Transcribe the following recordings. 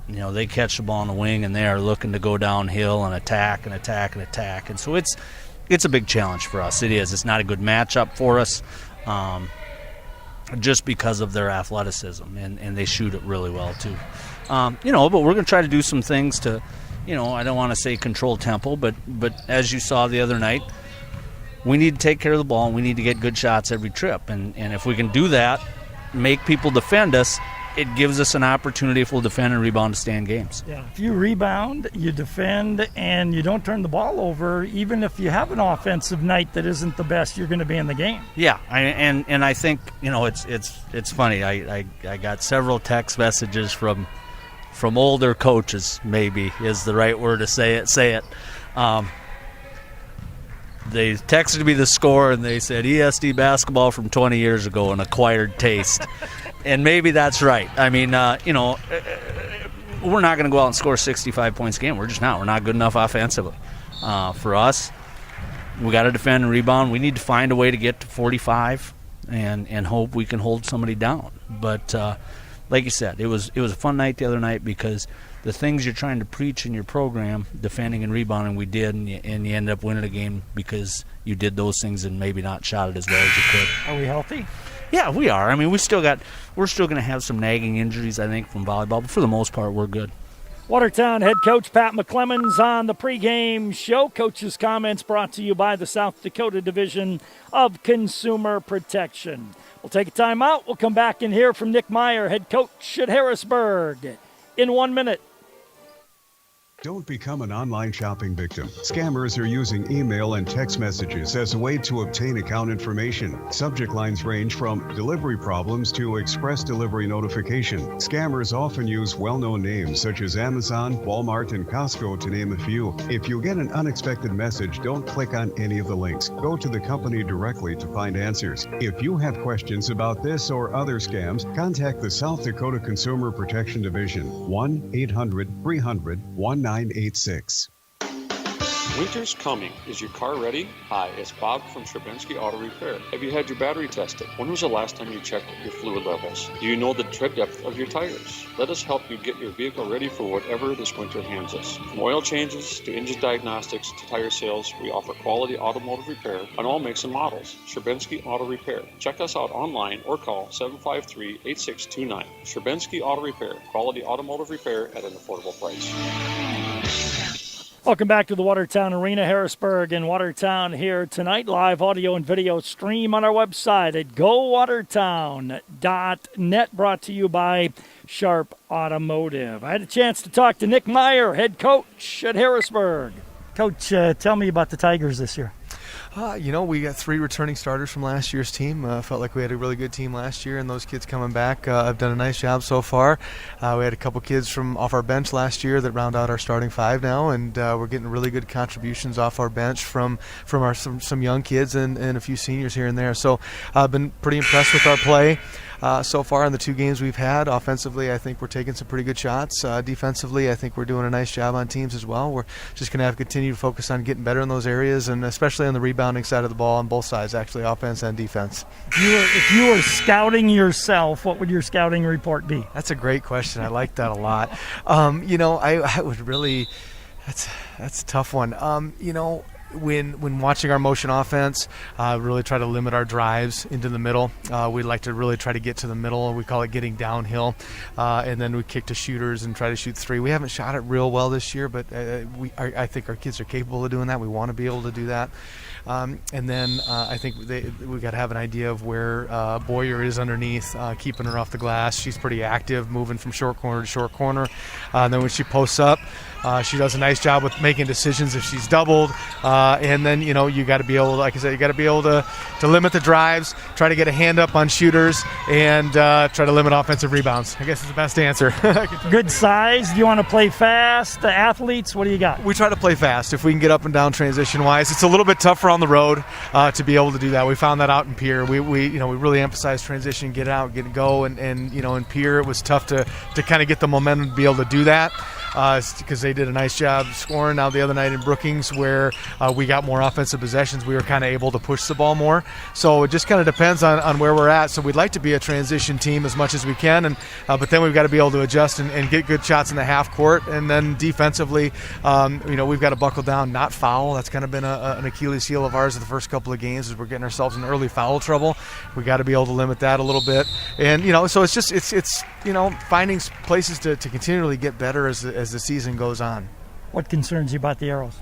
they catch the ball in the wing and they are looking to go downhill and attack and attack and attack. And so it's a big challenge for us. It is. It's not a good matchup for us just because of their athleticism, and they shoot it really well too. But we're going to try to do some things to, I don't want to say control tempo, but as you saw the other night, we need to take care of the ball and we need to get good shots every trip. And if we can do that, make people defend us, it gives us an opportunity, if we'll defend and rebound, to stay in games. Yeah, if you rebound, you defend, and you don't turn the ball over, even if you have an offensive night that isn't the best, you're going to be in the game. Yeah, and I think, it's funny. I got several text messages from older coaches, maybe is the right word to say it. They texted me the score, and they said ESD basketball from 20 years ago, an acquired taste. And maybe that's right. I mean, we're not going to go out and score 65 points a game. We're just not. We're not good enough offensively. For us, we got to defend and rebound. We need to find a way to get to 45 and hope we can hold somebody down. But like you said, it was a fun night the other night because the things you're trying to preach in your program, defending and rebounding, we did, and you ended up winning a game because you did those things and maybe not shot it as well as you could. Are we healthy? Yeah, we are. I mean, we're still going to have some nagging injuries, I think, from volleyball, but for the most part, we're good. Watertown head coach Pat McClemens on the pregame show. Coach's comments brought to you by the South Dakota Division of Consumer Protection. We'll take a timeout. We'll come back and hear from Nick Meyer, head coach at Harrisburg, in 1 minute. Don't become an online shopping victim. Scammers are using email and text messages as a way to obtain account information. Subject lines range from delivery problems to express delivery notification. Scammers often use well-known names such as Amazon, Walmart, and Costco, to name a few. If you get an unexpected message, don't click on any of the links. Go to the company directly to find answers. If you have questions about this or other scams, contact the South Dakota Consumer Protection Division, 1-800-300-1986. Winter's coming. Is your car ready? Hi, it's Bob from Stravinsky Auto Repair. Have you had your battery tested? When was the last time you checked your fluid levels? Do you know the tread depth of your tires? Let us help you get your vehicle ready for whatever this winter hands us. From oil changes to engine diagnostics to tire sales, we offer quality automotive repair on all makes and models. Stravinsky Auto Repair. Check us out online or call 753-8629. Stravinsky Auto Repair. Quality automotive repair at an affordable price. Welcome back to the Watertown Arena. Harrisburg and Watertown here tonight. Live audio and video stream on our website at gowatertown.net, brought to you by Sharp Automotive. I had a chance to talk to Nick Meyer, head coach at Harrisburg. Coach, tell me about the Tigers this year. We got 3 returning starters from last year's team. Felt like we had a really good team last year, and those kids coming back have done a nice job so far. We had a couple kids from off our bench last year that round out our starting 5 now, and we're getting really good contributions off our bench from some young kids and a few seniors here and there. So I've been pretty impressed with our play. So far in the 2 games we've had. Offensively, I think we're taking some pretty good shots. Defensively, I think we're doing a nice job on teams as well. We're just going to have to continue to focus on getting better in those areas, and especially on the rebounding side of the ball on both sides, actually, offense and defense. If you were scouting yourself, what would your scouting report be? That's a great question. I like that a lot. I would really – that's a tough one. When watching our motion offense, really try to limit our drives into the middle. We like to really try to get to the middle. We call it getting downhill. And then we kick to shooters and try to shoot 3. We haven't shot it real well this year, but I think our kids are capable of doing that. We want to be able to do that. And then I think we got to have an idea of where Boyer is underneath, keeping her off the glass. She's pretty active, moving from short corner to short corner. And then when she posts up, she does a nice job with making decisions if she's doubled. And then, you got to be able, like I said, you got to be able to limit the drives, try to get a hand up on shooters, and try to limit offensive rebounds. I guess is the best answer. Good size. Do you want to play fast? The athletes, what do you got? We try to play fast if we can get up and down transition-wise. It's a little bit tougher on the road to be able to do that. We found that out in Pierre. We really emphasize transition, get out, go, and in Pierre it was tough to kind of get the momentum to be able to do that. because they did a nice job scoring. Now the other night in Brookings, where we got more offensive possessions, we were kind of able to push the ball more. So it just kind of depends on where we're at. So we'd like to be a transition team as much as we can, and but then we've got to be able to adjust and get good shots in the half court. And then defensively, we've got to buckle down, not foul. That's kind of been an Achilles heel of ours the first couple of games, as we're getting ourselves in early foul trouble. We got to be able to limit that a little bit. And so it's finding places to continually get better as the season goes on. What concerns you about the Arrows?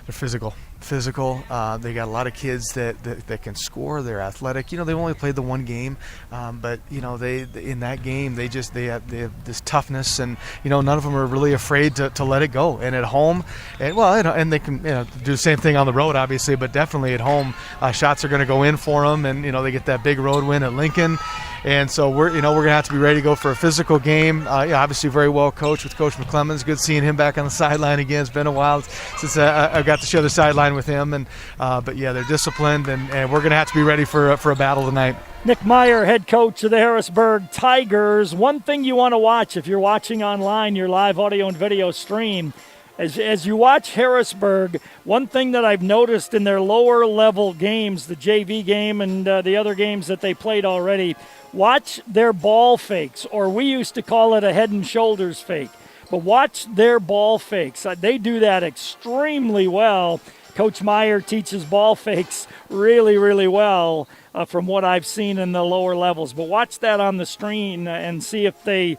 They're physical. They got a lot of kids that can score. They're athletic. They've only played the one game, but they in that game they have this toughness, and none of them are really afraid to let it go. And at home, and they can do the same thing on the road, obviously, but definitely at home, shots are going to go in for them, and they get that big road win at Lincoln. And so we're going to have to be ready to go for a physical game. Obviously very well coached with Coach McClemmons. Good seeing him back on the sideline again. It's been a while since I got to share the sideline with him. And but they're disciplined, and we're going to have to be ready for a battle tonight. Nick Meyer, head coach of the Harrisburg Tigers. One thing you want to watch if you're watching online, your live audio and video stream, as you watch Harrisburg, one thing that I've noticed in their lower level games, the JV game and the other games that they played already, watch their ball fakes, or we used to call it a head and shoulders fake. But watch their ball fakes. They do that extremely well. Coach Meyer teaches ball fakes really, really well from what I've seen in the lower levels. But watch that on the screen and see if they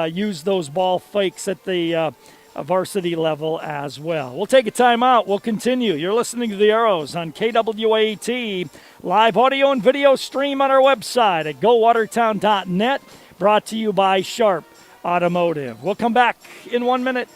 use those ball fakes at the varsity level as well. We'll take a timeout. We'll continue. You're listening to the Arrows on KWAT. Live audio and video stream on our website at gowatertown.net. Brought to you by Sharp Automotive. We'll come back in 1 minute.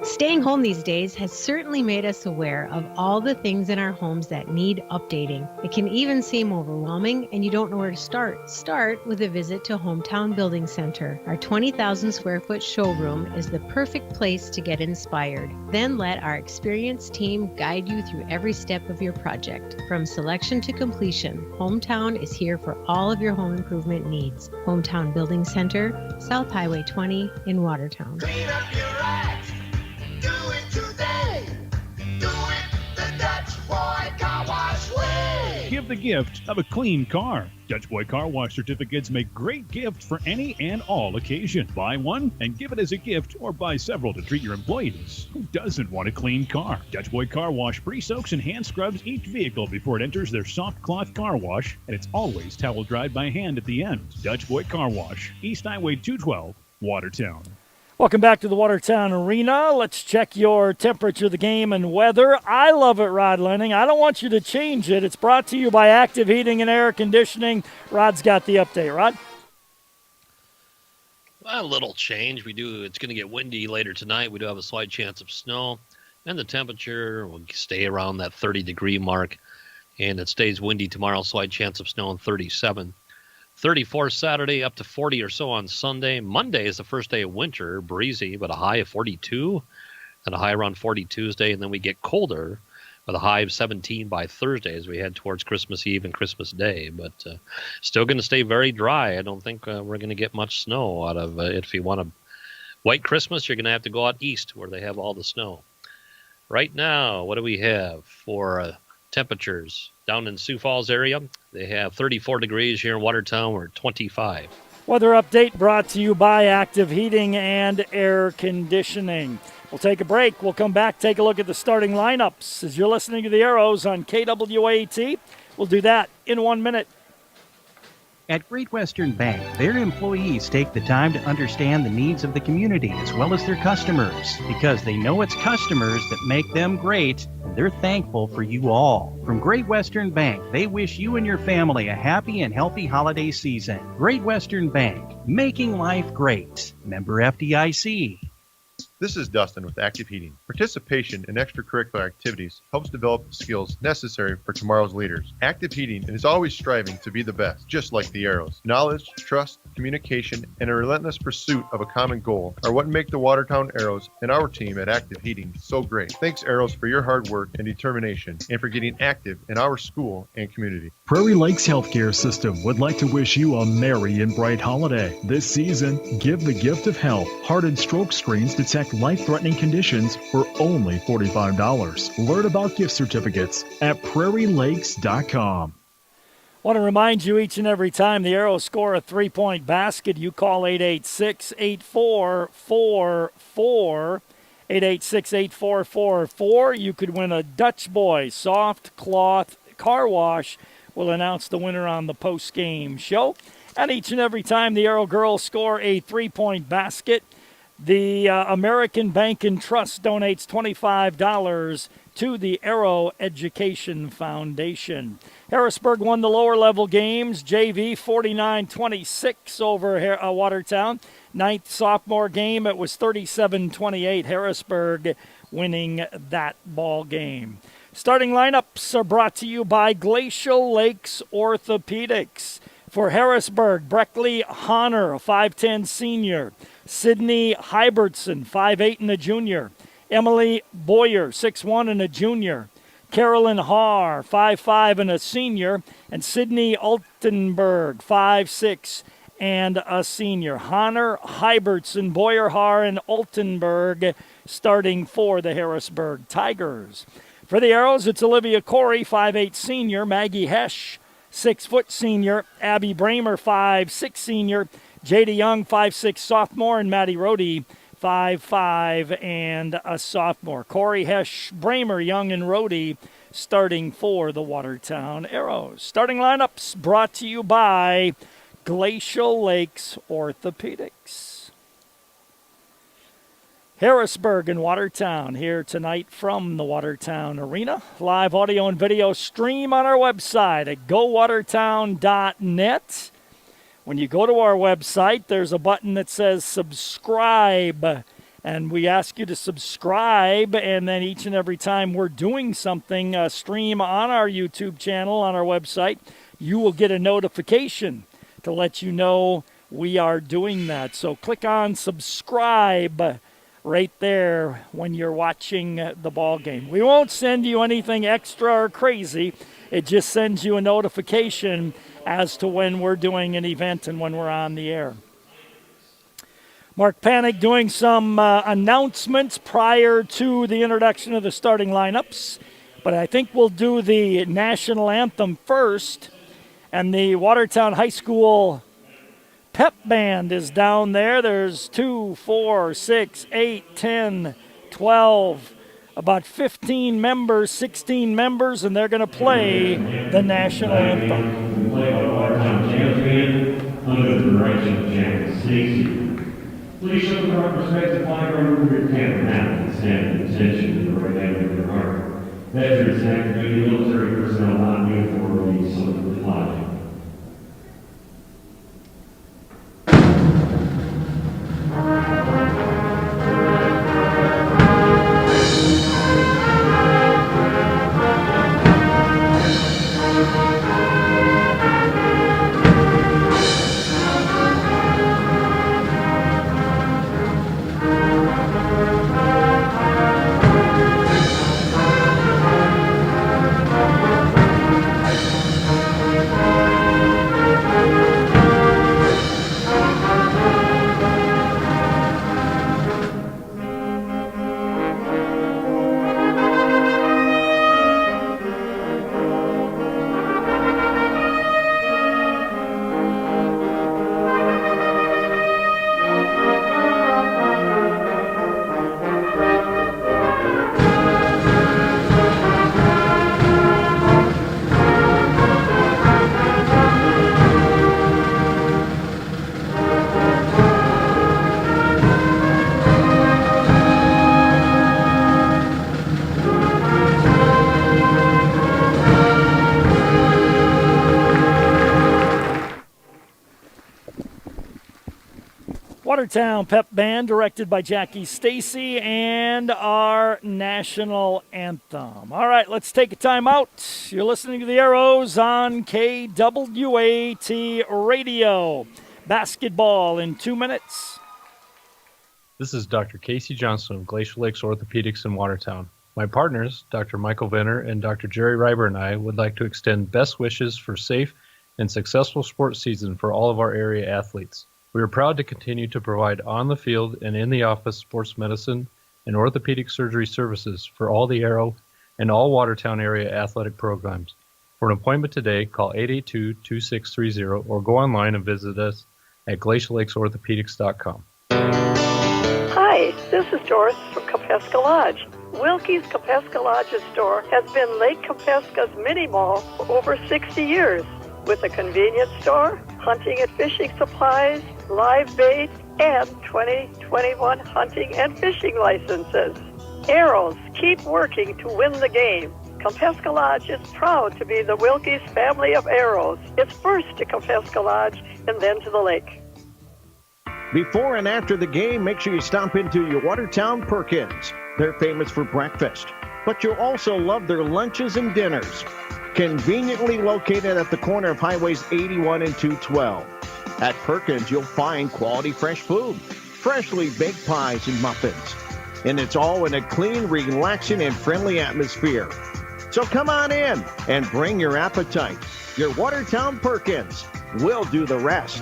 Staying home these days has certainly made us aware of all the things in our homes that need updating. It can even seem overwhelming and you don't know where to start. Start with a visit to Hometown Building Center. Our 20,000 square foot showroom is the perfect place to get inspired. Then let our experienced team guide you through every step of your project. From selection to completion, Hometown is here for all of your home improvement needs. Hometown Building Center, South Highway 20 in Watertown. Clean up your act. Do it today. Do it the Dutch Boy Car Wash way. Give the gift of a clean car. Dutch Boy Car Wash certificates make great gift for any and all occasion. Buy one and give it as a gift, or buy several to treat your employees. Who doesn't want a clean car? Dutch Boy Car Wash pre-soaks and hand scrubs each vehicle before it enters their soft cloth car wash, and it's always towel dried by hand at the end. Dutch Boy Car Wash, East Highway 212, Watertown. Welcome back to the Watertown Arena. Let's check your temperature of the game and weather. I love it, Rod Lenning. I don't want you to change it. It's brought to you by Active Heating and Air Conditioning. Rod's got the update. Rod? Well, a little change. It's going to get windy later tonight. We do have a slight chance of snow. And the temperature will stay around that 30-degree mark. And it stays windy tomorrow, slight chance of snow, and 37. 34 Saturday, up to 40 or so on Sunday. Monday is the first day of winter, breezy, but a high of 42, and a high around 40 Tuesday, and then we get colder with a high of 17 by Thursday as we head towards Christmas Eve and Christmas Day. But still going to stay very dry. I don't think we're going to get much snow out of it. If you want a white Christmas, you're going to have to go out east where they have all the snow. Right now, what do we have for temperatures? Down in Sioux Falls area, they have 34 degrees. Here in Watertown, we're at 25. Weather update brought to you by Active Heating and Air Conditioning. We'll take a break. We'll come back, take a look at the starting lineups as you're listening to the Arrows on KWAT. We'll do that in 1 minute. At Great Western Bank, their employees take the time to understand the needs of the community as well as their customers, because they know it's customers that make them great, and they're thankful for you all. From Great Western Bank, they wish you and your family a happy and healthy holiday season. Great Western Bank, making life great. Member FDIC. This is Dustin with Active Heating. Participation in extracurricular activities helps develop the skills necessary for tomorrow's leaders. Active Heating is always striving to be the best, just like the Arrows. Knowledge, trust, communication, and a relentless pursuit of a common goal are what make the Watertown Arrows and our team at Active Heating so great. Thanks, Arrows, for your hard work and determination and for getting active in our school and community. Prairie Lakes Healthcare System would like to wish you a merry and bright holiday. This season, give the gift of health. Heart and stroke screens detect life-threatening conditions for only $45. Learn about gift certificates at prairielakes.com. Want to remind you each and every time the Arrows score a three-point basket, you call 886-8444. 886-8444. You could win a Dutch Boy soft cloth car wash. We'll announce the winner on the post-game show. And each and every time the Arrow girls score a three-point basket, the American Bank and Trust donates $25 to the Arrow Education Foundation. Harrisburg won the lower-level games. JV 49-26 over Watertown. Ninth sophomore game, it was 37-28. Harrisburg winning that ball game. Starting lineups are brought to you by Glacial Lakes Orthopedics. For Harrisburg, Breckley Honor, a 5'10 senior. Sydney Hybertson, 5'8 and a junior. Emily Boyer, 6'1 and a junior. Carolyn Haar, 5'5 and a senior. And Sydney Altenberg, 5'6 and a senior. Honor, Hybertson, Boyer, Haar, and Altenberg starting for the Harrisburg Tigers. For the Arrows, it's Olivia Corey, 5'8 senior. Maggie Hesch, 6 foot senior. Abby Bramer, 5'6 senior. Jada Young, 5'6 sophomore. And Maddie Rohde, 5'5 and a sophomore. Corey, Hesch, Bramer, Young, and Rohde starting for the Watertown Arrows. Starting lineups brought to you by Glacial Lakes Orthopedics. Harrisburg and Watertown here tonight from the Watertown Arena. Live audio and video stream on our website at gowatertown.net. When you go to our website, there's a button that says subscribe, and we ask you to subscribe, and then each and every time we're doing something, stream on our YouTube channel, on our website, you will get a notification to let you know we are doing that. So click on subscribe right there when you're watching the ball game. We won't send you anything extra or crazy. It just sends you a notification as to when we're doing an event and when we're on the air. Mark Panic doing some announcements prior to the introduction of the starting lineups, but I think we'll do the national anthem first. And the Watertown High School pep band is down there. There's 2, 4, 6, 8, 10, 12, about 15 members, 16 members, and they're going to play the national anthem. Play by Watertown Jazz Band under the direction of Janet Stacy. Please show the proper respect to flag over your camera now and stand at attention to the right hand of your heart. Veterans, active duty military personnel not in uniform will be salute the flag. Watertown Pep Band, directed by Jackie Stacy, and our national anthem. All right, let's take a time out. You're listening to the Arrows on KWAT Radio. Basketball in 2 minutes. This is Dr. Casey Johnson of Glacial Lakes Orthopedics in Watertown. My partners, Dr. Michael Venner and Dr. Jerry Reiber, and I would like to extend best wishes for safe and successful sports season for all of our area athletes. We are proud to continue to provide on-the-field and in-the-office sports medicine and orthopedic surgery services for all the Arrow and all Watertown area athletic programs. For an appointment today, call 882-2630 or go online and visit us at glaciallakes.orthopedics.com. Hi, this is Doris from Kapeska Lodge. Wilkie's Kapeska Lodge's store has been Lake Kapeska's mini mall for over 60 years. With a convenience store, hunting and fishing supplies, live bait, and 2021 hunting and fishing licenses. Arrows, keep working to win the game. Kapeska Lodge is proud to be the Wilkie's family of arrows. It's first to Kapeska Lodge and then to the lake. Before and after the game, make sure you stop into your Watertown Perkins. They're famous for breakfast, but you'll also love their lunches and dinners. Conveniently located at the corner of Highways 81 and 212. At Perkins, you'll find quality fresh food, freshly baked pies and muffins. And it's all in a clean, relaxing, and friendly atmosphere. So come on in and bring your appetite. Your Watertown Perkins. We'll do the rest.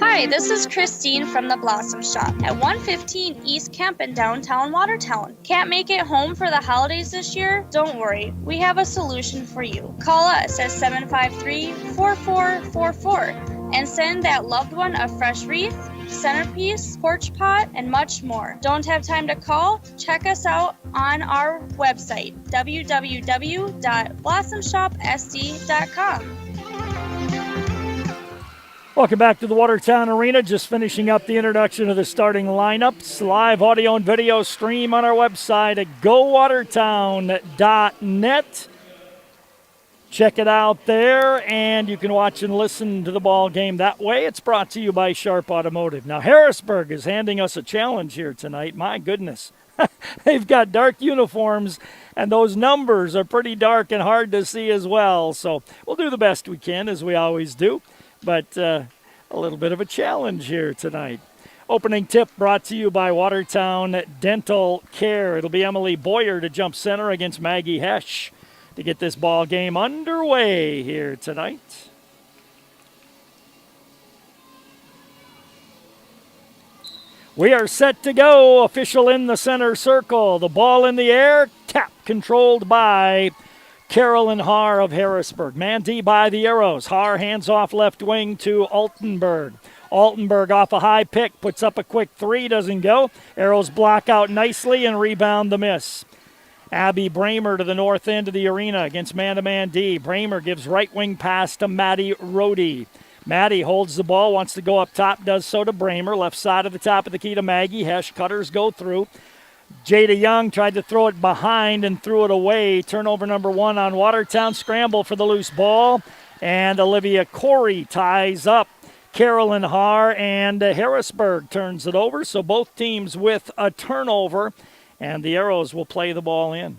Hi, this is Christine from the Blossom Shop at 115 East Kemp in downtown Watertown. Can't make it home for the holidays this year? Don't worry, we have a solution for you. Call us at 753-4444 and send that loved one a fresh wreath, centerpiece, porch pot, and much more. Don't have time to call? Check us out on our website, www.blossomshopsd.com. Welcome back to the Watertown Arena. Just finishing up the introduction of the starting lineups. Live audio and video stream on our website at gowatertown.net. Check it out there, and you can watch and listen to the ball game that way. It's brought to you by Sharp Automotive. Now, Harrisburg is handing us a challenge here tonight. My goodness. They've got dark uniforms, and those numbers are pretty dark and hard to see as well. So we'll do the best we can, as we always do. But a little bit of a challenge here tonight. Opening tip brought to you by Watertown Dental Care. It'll be Emily Boyer to jump center against Maggie Hesch to get this ball game underway here tonight. We are set to go. Official in the center circle. The ball in the air. Tap controlled by Carolyn Haar of Harrisburg. Man D by the Arrows. Haar hands off left wing to Altenberg. Altenberg off a high pick, puts up a quick three, doesn't go. Arrows block out nicely and rebound the miss. Abby Bramer to the north end of the arena against man-to-man D. Bramer gives right wing pass to Maddie Rohde. Maddie holds the ball, wants to go up top, does so to Bramer. Left side of the top of the key to Maggie Hesch. Cutters go through. Jada Young tried to throw it behind and threw it away. Turnover number one on Watertown. Scramble for the loose ball. And Olivia Corey ties up Carolyn Haar, and Harrisburg turns it over. So both teams with a turnover, and the Arrows will play the ball in.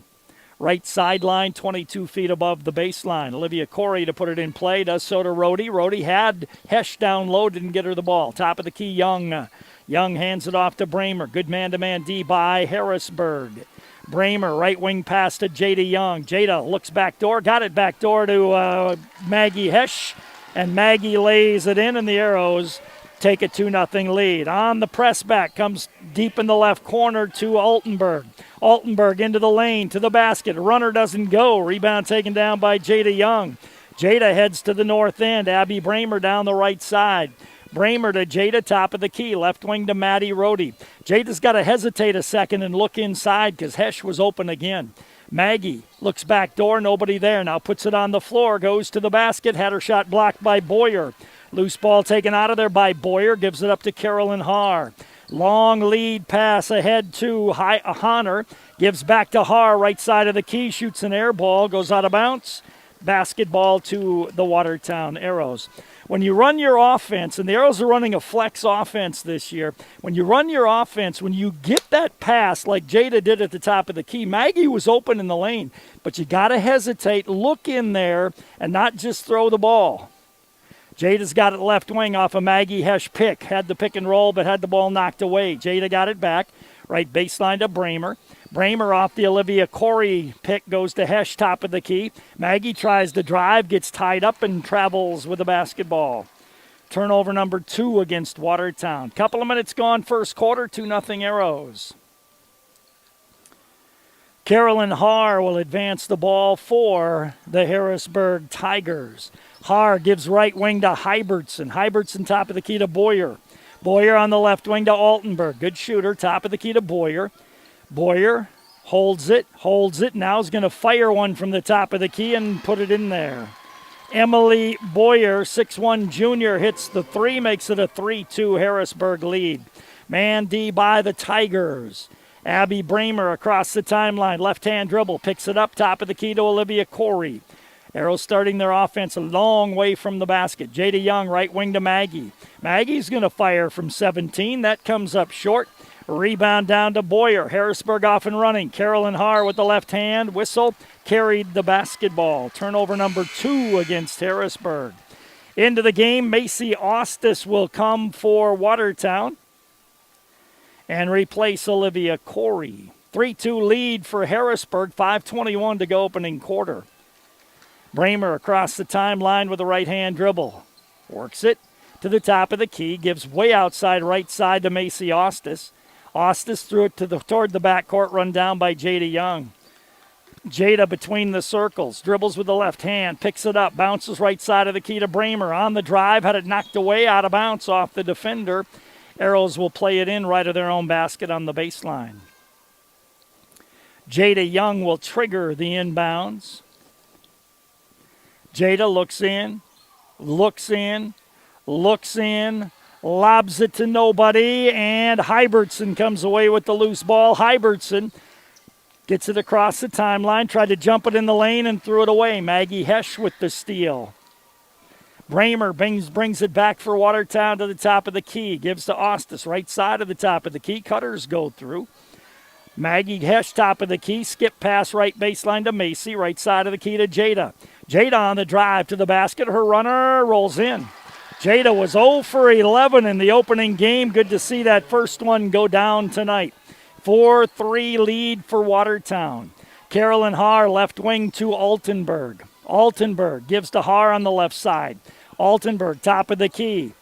Right sideline, 22 feet above the baseline. Olivia Corey to put it in play, does so to Rohde. Rohde had Hesch down low, didn't get her the ball. Top of the key, Young. Young hands it off to Bramer. Good man-to-man D by Harrisburg. Bramer, right wing pass to Jada Young. Jada looks back door, got it back door to Maggie Hesch, and Maggie lays it in, and the Arrows take a 2-0 lead. On the press back, comes deep in the left corner to Altenberg. Altenberg into the lane, to the basket. Runner doesn't go. Rebound taken down by Jada Young. Jada heads to the north end. Abby Bramer down the right side. Bramer to Jada, top of the key. Left wing to Maddie Rohde. Jada's got to hesitate a second and look inside because Hesch was open again. Maggie looks back door, nobody there. Now puts it on the floor, goes to the basket. Had her shot blocked by Boyer. Loose ball taken out of there by Boyer. Gives it up to Carolyn Haar. Long lead pass ahead to Honor. Gives back to Haar, right side of the key. Shoots an air ball, goes out of bounds. Basketball to the Watertown Arrows. When you run your offense, and the Arrows are running a flex offense this year, when you run your offense, when you get that pass like Jada did at the top of the key, Maggie was open in the lane, but you got to hesitate, look in there, and not just throw the ball. Jada's got it left wing off a Maggie Hesh pick. Had the pick and roll, but had the ball knocked away. Jada got it back. Right baseline to Bramer. Bramer off the Olivia Corey pick goes to Hesh, top of the key. Maggie tries to drive, gets tied up, and travels with the basketball. Turnover number 2 against Watertown. Couple of minutes gone, first quarter, 2-0 Arrows. Carolyn Haar will advance the ball for the Harrisburg Tigers. Haar gives right wing to Hybertson. Hybertson top of the key to Boyer. Boyer on the left wing to Altenberg. Good shooter, top of the key to Boyer. Boyer holds it. Now is going to fire one from the top of the key and put it in there. Emily Boyer, 6'1 junior, hits the 3, makes it a 3-2 Harrisburg lead. Man D by the Tigers. Abby Bramer across the timeline, left-hand dribble, picks it up, top of the key to Olivia Corey. Arrows starting their offense a long way from the basket. Jada Young, right wing to Maggie. Maggie's going to fire from 17. That comes up short. Rebound down to Boyer. Harrisburg off and running. Carolyn Haar with the left hand. Whistle carried the basketball. Turnover number 2 against Harrisburg. Into the game, Macy Ostis will come for Watertown and replace Olivia Corey. 3-2 lead for Harrisburg. 5:21 to go opening quarter. Bramer across the timeline with a right-hand dribble. Works it to the top of the key. Gives way outside right side to Macy Ostis. Ostis threw it toward the backcourt, run down by Jada Young. Jada between the circles. Dribbles with the left hand. Picks it up. Bounces right side of the key to Bramer. On the drive. Had it knocked away out of bounds off the defender. Arrows will play it in right of their own basket on the baseline. Jada Young will trigger the inbounds. Jada looks in, lobs it to nobody, and Hybertson comes away with the loose ball. Hybertson gets it across the timeline, tried to jump it in the lane and threw it away. Maggie Hesh with the steal. Bramer brings it back for Watertown to the top of the key. Gives to Ostis, right side of the top of the key. Cutters go through. Maggie Hesh, top of the key. Skip pass right baseline to Macy. Right side of the key to Jada. Jada on the drive to the basket. Her runner rolls in. Jada was 0 for 11 in the opening game. Good to see that first one go down tonight. 4-3 lead for Watertown. Carolyn Haar, left wing to Altenberg. Altenberg gives to Haar on the left side. Altenberg, top of the key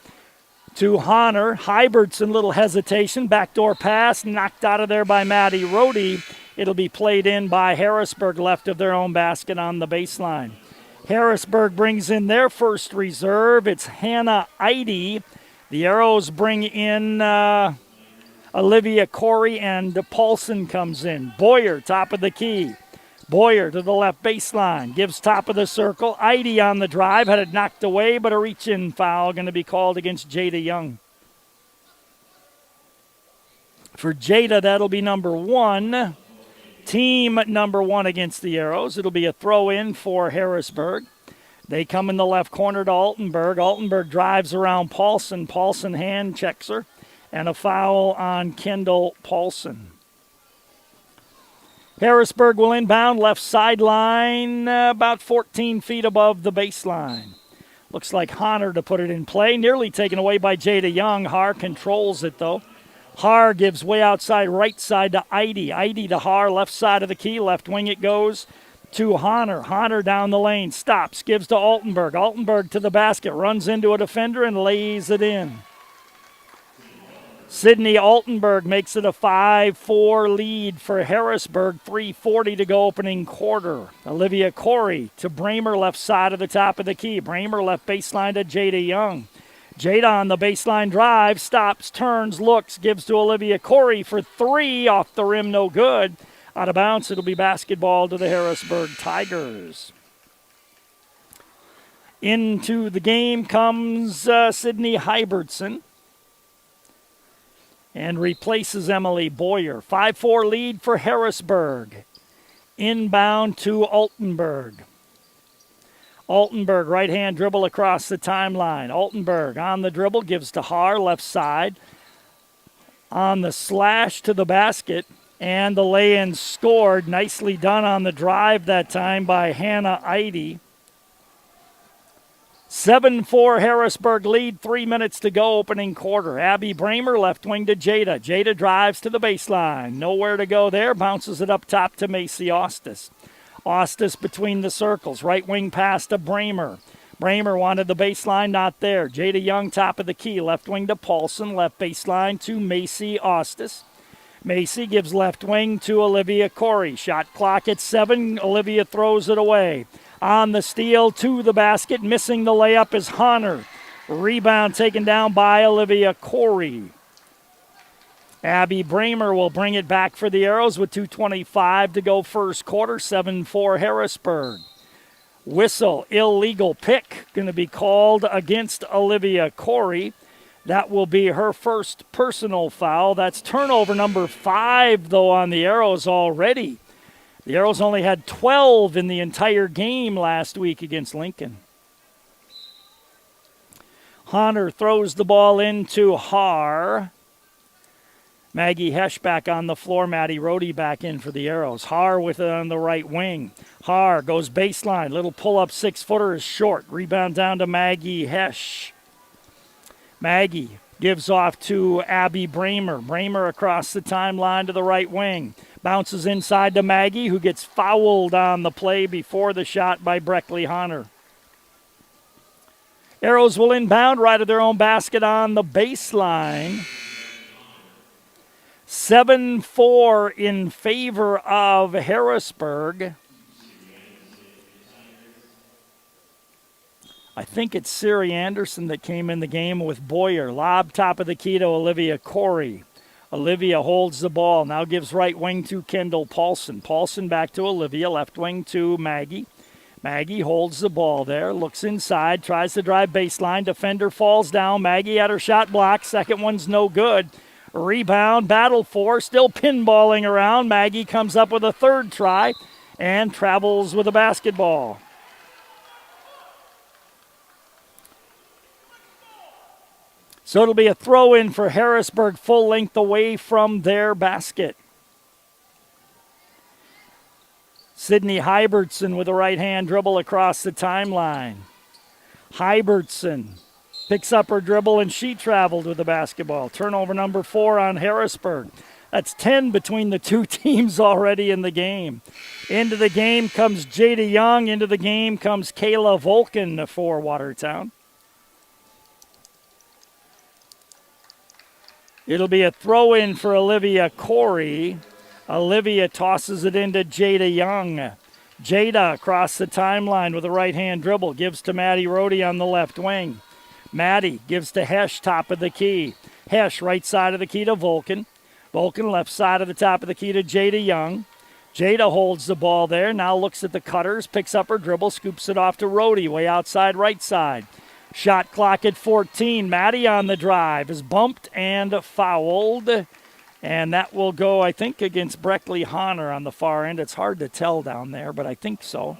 to Honor. Hybertson, little hesitation. Backdoor pass, knocked out of there by Maddie Rohde. It'll be played in by Harrisburg, left of their own basket on the baseline. Harrisburg brings in their first reserve. It's Hannah Eide. The Arrows bring in Olivia Corey, and Paulson comes in. Boyer, top of the key. Boyer to the left baseline. Gives top of the circle. Eide on the drive. Had it knocked away, but a reach-in foul going to be called against Jada Young. For Jada, that'll be number 1. Team number 1 against the Arrows. It'll be a throw-in for Harrisburg. They come in the left corner to Altenberg. Altenberg drives around Paulson. Paulson hand checks her. And a foul on Kendall Paulson. Harrisburg will inbound left sideline, about 14 feet above the baseline. Looks like Honor to put it in play. Nearly taken away by Jada Young. Haar controls it, though. Haar gives way outside right side to Eide. Eide to Haar, left side of the key. Left wing it goes to Honor. Honor down the lane. Stops. Gives to Altenberg. Altenberg to the basket. Runs into a defender and lays it in. Sydney Altenberg makes it a 5-4 lead for Harrisburg. 3:40 to go opening quarter. Olivia Corey to Bramer, left side of the top of the key. Bramer left baseline to Jada Young. Jada on the baseline drive, stops, turns, looks, gives to Olivia Corey for 3, off the rim, no good. Out of bounds, it'll be basketball to the Harrisburg Tigers. Into the game comes Sydney Hybertson and replaces Emily Boyer. 5-4 lead for Harrisburg. Inbound to Altenberg. Altenberg, right-hand dribble across the timeline. Altenberg on the dribble, gives to Haar, left side. On the slash to the basket, and the lay-in scored. Nicely done on the drive that time by Hannah Eide. 7-4 Harrisburg lead, 3 minutes to go, opening quarter. Abby Bramer, left wing to Jada. Jada drives to the baseline. Nowhere to go there, bounces it up top to Macy Ostis. Ostis between the circles, right wing pass to Bramer. Bramer wanted the baseline, not there. Jada Young, top of the key, left wing to Paulson, left baseline to Macy Ostis. Macy gives left wing to Olivia Corey. Shot clock at 7, Olivia throws it away. On the steal to the basket, missing the layup is Honor. Rebound taken down by Olivia Corey. Abby Bramer will bring it back for the Arrows with 2:25 to go first quarter, 7-4 Harrisburg. Whistle, illegal pick, going to be called against Olivia Corey. That will be her first personal foul. That's turnover number 5, though, on the Arrows already. The Arrows only had 12 in the entire game last week against Lincoln. Honor throws the ball into Haar. Maggie Hesch back on the floor. Maddie Rohde back in for the Arrows. Haar with it on the right wing. Haar goes baseline. Little pull-up 6-footer is short. Rebound down to Maggie Hesch. Maggie gives off to Abby Bramer. Bramer across the timeline to the right wing. Bounces inside to Maggie, who gets fouled on the play before the shot by Breckley Honor. Arrows will inbound right at their own basket on the baseline. 7-4 in favor of Harrisburg. I think it's Siri Anderson that came in the game with Boyer. Lob top of the key to Olivia Corey. Olivia holds the ball, now gives right wing to Kendall Paulson. Paulson back to Olivia, left wing to Maggie. Maggie holds the ball there, looks inside, tries to drive baseline. Defender falls down. Maggie had her shot blocked. Second one's no good. Rebound, battle for, still pinballing around. Maggie comes up with a third try and travels with a basketball. So it'll be a throw-in for Harrisburg, full length away from their basket. Sydney Hybertson with a right-hand dribble across the timeline. Hybertson picks up her dribble, and she traveled with the basketball. Turnover number 4 on Harrisburg. That's 10 between the two teams already in the game. Into the game comes Jada Young. Into the game comes Kayla Volkin for Watertown. It'll be a throw-in for Olivia Corey. Olivia tosses it into Jada Young. Jada across the timeline with a right-hand dribble. Gives to Maddie Rohde on the left wing. Maddie gives to Hesch, top of the key. Hesch, right side of the key to Volkin. Volkin, left side of the top of the key to Jada Young. Jada holds the ball there. Now looks at the cutters, picks up her dribble, scoops it off to Rohde, way outside right side. Shot clock at 14. Maddie on the drive is bumped and fouled. And that will go, I think, against Breckley Honor on the far end. It's hard to tell down there, but I think so.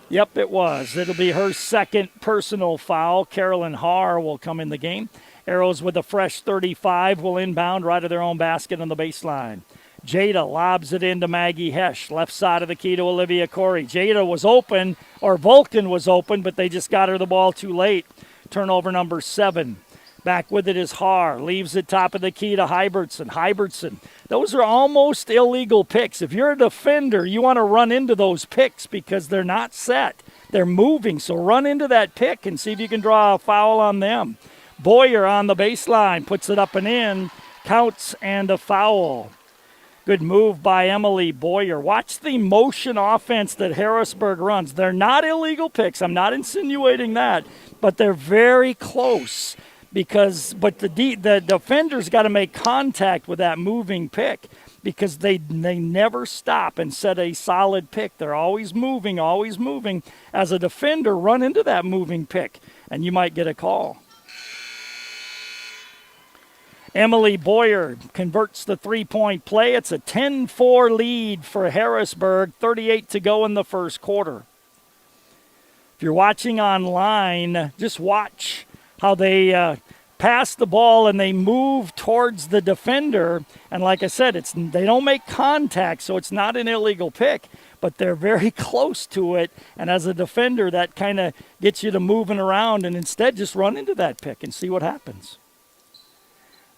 Yep, it was. It'll be her second personal foul. Carolyn Haar will come in the game. Arrows with a fresh 35 will inbound right at their own basket on the baseline. Jada lobs it into Maggie Hesch, left side of the key to Olivia Corey. Jada was open, or Volkin was open, but they just got her the ball too late. Turnover number 7. Back with it is Haar. Leaves it top of the key to Hybertson. Hybertson. Those are almost illegal picks. If you're a defender, you want to run into those picks because they're not set. They're moving, so run into that pick and see if you can draw a foul on them. Boyer on the baseline, puts it up and in, counts and a foul. Good move by Emily Boyer. Watch the motion offense that Harrisburg runs. They're not illegal picks. I'm not insinuating that, but they're very close but the defender's got to make contact with that moving pick because they never stop and set a solid pick. They're always moving, always moving. As a defender, run into that moving pick, and you might get a call. Emily Boyer converts the three-point play. It's a 10-4 lead for Harrisburg, 38 to go in the first quarter. you're watching online, just watch how they pass the ball and they move towards the defender. And like I said, they don't make contact, so it's not an illegal pick, but they're very close to it. And as a defender, that kind of gets you to moving around, and instead just run into that pick and see what happens.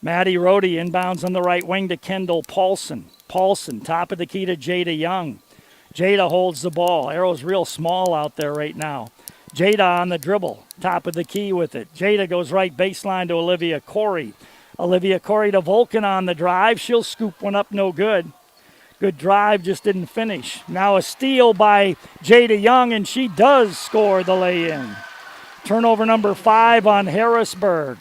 Maddie Rohde inbounds on the right wing to Kendall Paulson. Paulson, top of the key to Jada Young. Jada holds the ball. Arrow's real small out there right now. Jada on the dribble, top of the key with it. Jada goes right baseline to Olivia Corey. Olivia Corey to Vulcan on the drive. She'll scoop one up, no good. Good drive, just didn't finish. Now a steal by Jada Young, and she does score the lay-in. Turnover number 5 on Harrisburg.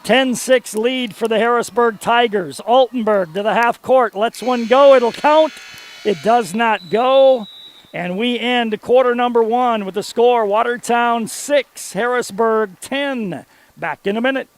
10-6 lead for the Harrisburg Tigers. Altenberg to the half court, lets one go, it'll count. It does not go. And we end quarter number 1 with the score, Watertown 6, Harrisburg 10. Back in a minute.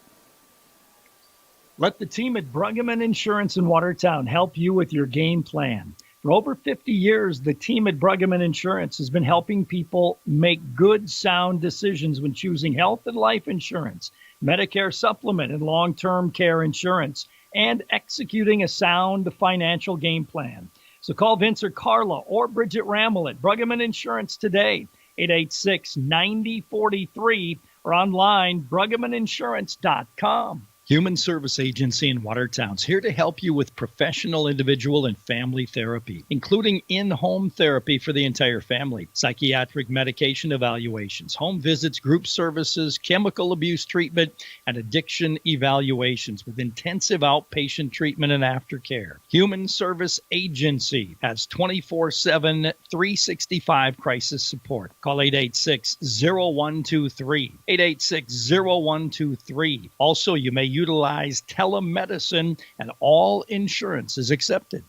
Let the team at Bruggeman Insurance in Watertown help you with your game plan. For over 50 years, the team at Bruggeman Insurance has been helping people make good, sound decisions when choosing health and life insurance, Medicare supplement and long-term care insurance, and executing a sound financial game plan. So call Vince or Carla or Bridget Rammel at Bruggeman Insurance today, 886-9043, or online, BruggemanInsurance.com. Human Service Agency in Watertown is here to help you with professional, individual, and family therapy, including in-home therapy for the entire family, psychiatric medication evaluations, home visits, group services, chemical abuse treatment, and addiction evaluations with intensive outpatient treatment and aftercare. Human Service Agency has 24/7, 365 crisis support. Call 886-0123, 886-0123. Also, you may utilize telemedicine, and all insurance is accepted.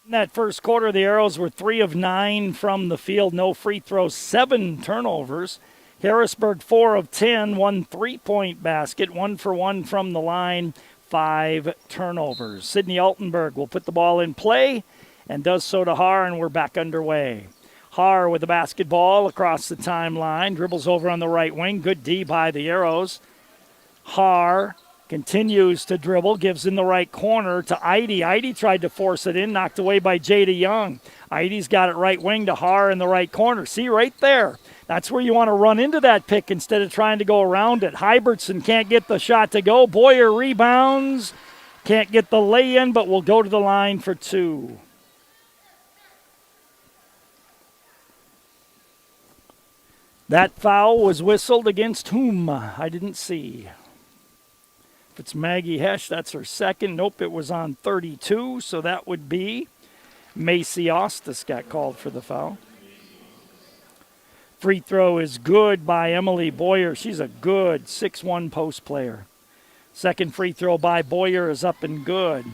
In that first quarter, the Arrows were 3 of 9 from the field, no free throws, 7 turnovers. Harrisburg 4 of 10, 1 3-point basket, 1 for 1 from the line, 5 turnovers. Sydney Altenberg will put the ball in play and does so to Haar, and we're back underway. Haar with the basketball across the timeline, dribbles over on the right wing. Good D by the Arrows. Haar continues to dribble, gives in the right corner to Eide. Eide tried to force it in, knocked away by Jada Young. Eide's got it right wing to Haar in the right corner. See right there. That's where you want to run into that pick instead of trying to go around it. Hybertson can't get the shot to go. Boyer rebounds. Can't get the lay-in, but will go to the line for 2. That foul was whistled against whom? I didn't see. If it's Maggie Hesh, that's her second. Nope, it was on 32, so that would be Macy Ostis got called for the foul. Free throw is good by Emily Boyer. She's a good 6'1" post player. Second free throw by Boyer is up and good.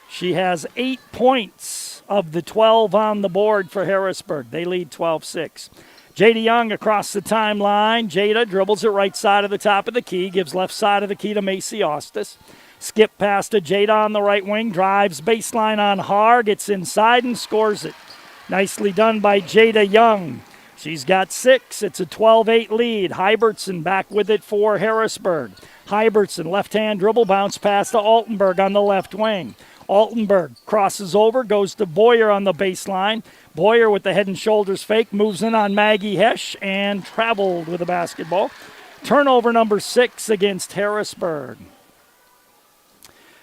She has 8 points of the 12 on the board for Harrisburg. They lead 12-6. Jada Young across the timeline. Jada dribbles it right side of the top of the key, gives left side of the key to Macy Ostis. Skip pass to Jada on the right wing, drives baseline on Haar, gets inside and scores it. Nicely done by Jada Young. She's got 6. It's a 12-8 lead. Hybertson back with it for Harrisburg. Hybertson, left-hand dribble, bounce pass to Altenberg on the left wing. Altenberg crosses over, goes to Boyer on the baseline. Boyer with the head and shoulders fake, moves in on Maggie Hesh and traveled with the basketball. Turnover number 6 against Harrisburg.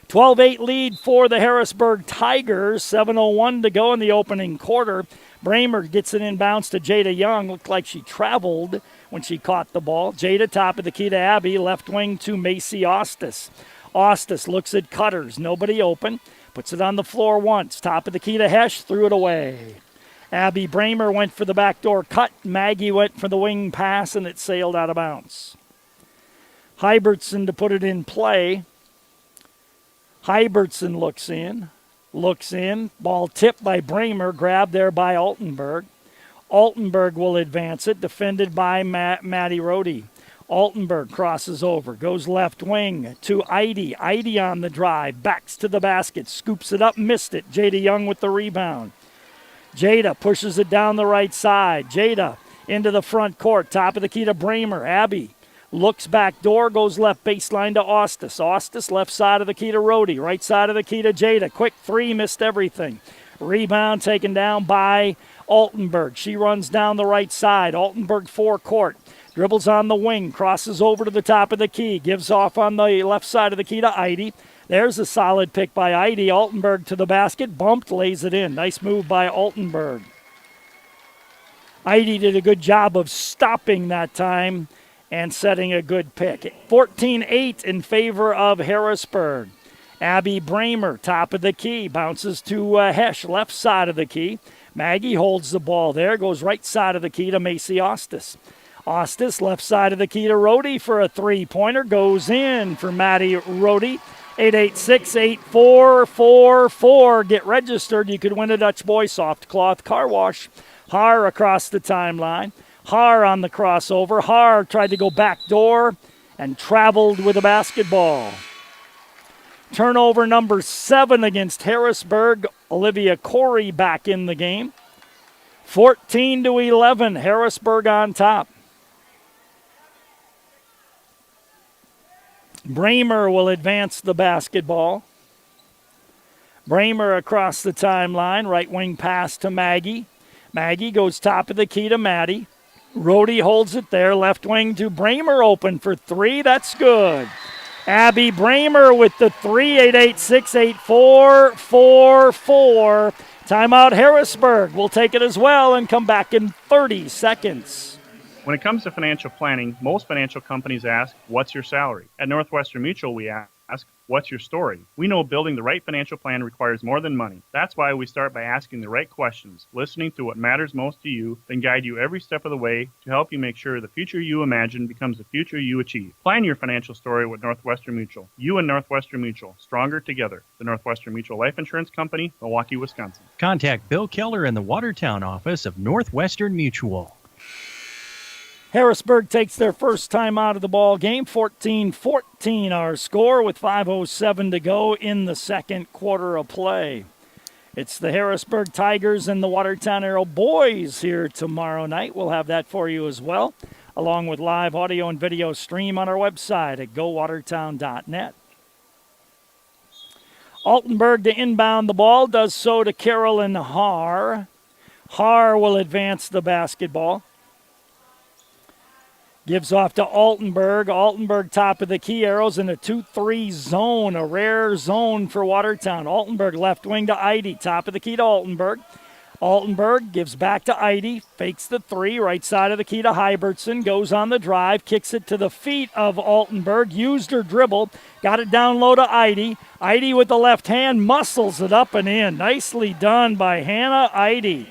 12-8 lead for the Harrisburg Tigers. 7:01 to go in the opening quarter. Bramer gets it inbounds to Jada Young. Looked like she traveled when she caught the ball. Jada, top of the key to Abby. Left wing to Macy Ostis. Ostis looks at Cutters. Nobody open. Puts it on the floor once. Top of the key to Hesh. Threw it away. Abby Bramer went for the backdoor cut. Maggie went for the wing pass, and it sailed out of bounds. Hybertson to put it in play. Hybertson looks in. Ball tipped by Bramer, grabbed there by Altenberg. Altenberg will advance it, defended by Maddie Rohde. Altenberg crosses over, goes left wing to Eide. Eide on the drive, backs to the basket, scoops it up, missed it. Jada Young with the rebound. Jada pushes it down the right side. Jada into the front court. Top of the key to Bramer. Abby looks back door, goes left baseline to Ostis. Ostis left side of the key to Rhodey. Right side of the key to Jada. Quick three, missed everything. Rebound taken down by Altenberg. She runs down the right side. Altenberg forecourt. Dribbles on the wing. Crosses over to the top of the key. Gives off on the left side of the key to Eide. There's a solid pick by Eide. Altenberg to the basket. Bumped, lays it in. Nice move by Altenberg. Eide did a good job of stopping that time and setting a good pick. 14-8 in favor of Harrisburg. Abby Bramer, top of the key, bounces to Hesch, left side of the key. Maggie holds the ball there, goes right side of the key to Macy Ostis. Ostis, left side of the key to Rhodey for a three-pointer, goes in for Maddie Rhodey. 886-8444. Get registered. You could win a Dutch Boy soft cloth car wash. Haar across the timeline. Haar on the crossover. Haar tried to go back door and traveled with a basketball. Turnover number 7 against Harrisburg. Olivia Corey back in the game. 14-11, Harrisburg on top. Bramer will advance the basketball. Bramer across the timeline. Right wing pass to Maggie. Maggie goes top of the key to Maddie. Rhodey holds it there. Left wing to Bramer, open for three. That's good. Abby Bramer with the 3, 886-8444. Timeout Harrisburg. We'll take it as well and come back in 30 seconds. When it comes to financial planning, most financial companies ask, what's your salary? At Northwestern Mutual, we ask, what's your story? We know building the right financial plan requires more than money. That's why we start by asking the right questions, listening to what matters most to you, then guide you every step of the way to help you make sure the future you imagine becomes the future you achieve. Plan your financial story with Northwestern Mutual. You and Northwestern Mutual, stronger together. The Northwestern Mutual Life Insurance Company, Milwaukee, Wisconsin. Contact Bill Keller in the Watertown office of Northwestern Mutual. Harrisburg takes their first time out of the ball game. 14-14 our score with 5:07 to go in the second quarter of play. It's the Harrisburg Tigers and the Watertown Arrow boys here tomorrow night. We'll have that for you as well, along with live audio and video stream on our website at gowatertown.net. Altenberg to inbound the ball, does so to Carolyn Haar. Haar will advance the basketball. Gives off to Altenberg. Altenberg top of the key, arrows in a 2-3 zone, a rare zone for Watertown. Altenberg left wing to Eide, top of the key to Altenberg. Altenberg gives back to Eide, fakes the three, right side of the key to Hybertson, goes on the drive, kicks it to the feet of Altenberg, used her dribble, got it down low to Eide. Eide with the left hand, muscles it up and in. Nicely done by Hannah Eide.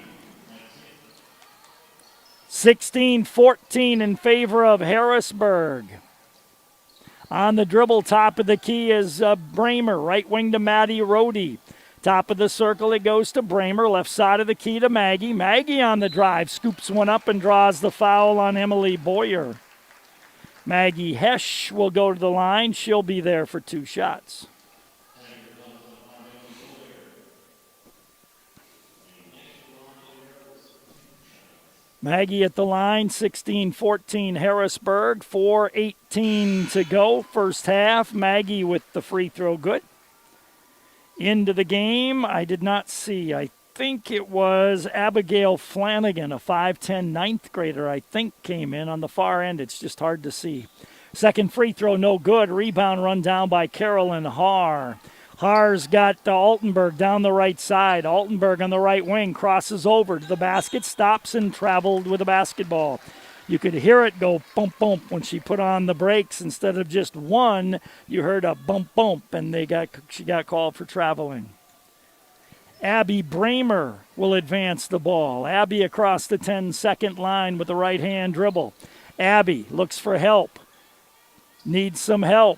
16-14 in favor of Harrisburg. On the dribble, top of the key is Bramer. Right wing to Maddie Rhodey. Top of the circle, it goes to Bramer. Left side of the key to Maggie. Maggie on the drive, scoops one up and draws the foul on Emily Boyer. Maggie Hesch will go to the line. She'll be there for 2 shots. Maggie at the line, 16-14 Harrisburg, 4:18 to go, first half. Maggie with the free throw good. Into the game, I did not see. I think it was Abigail Flanagan, a 5'10 ninth grader, I think came in on the far end. It's just hard to see. Second free throw, no good. Rebound run down by Carolyn Haar. Haar's got Altenberg down the right side. Altenberg on the right wing, crosses over to the basket, stops and traveled with a basketball. You could hear it go bump, bump when she put on the brakes. Instead of just one, you heard a bump, bump, and she got called for traveling. Abby Bramer will advance the ball. Abby across the 10-second line with the right-hand dribble. Abby looks for help. Needs some help.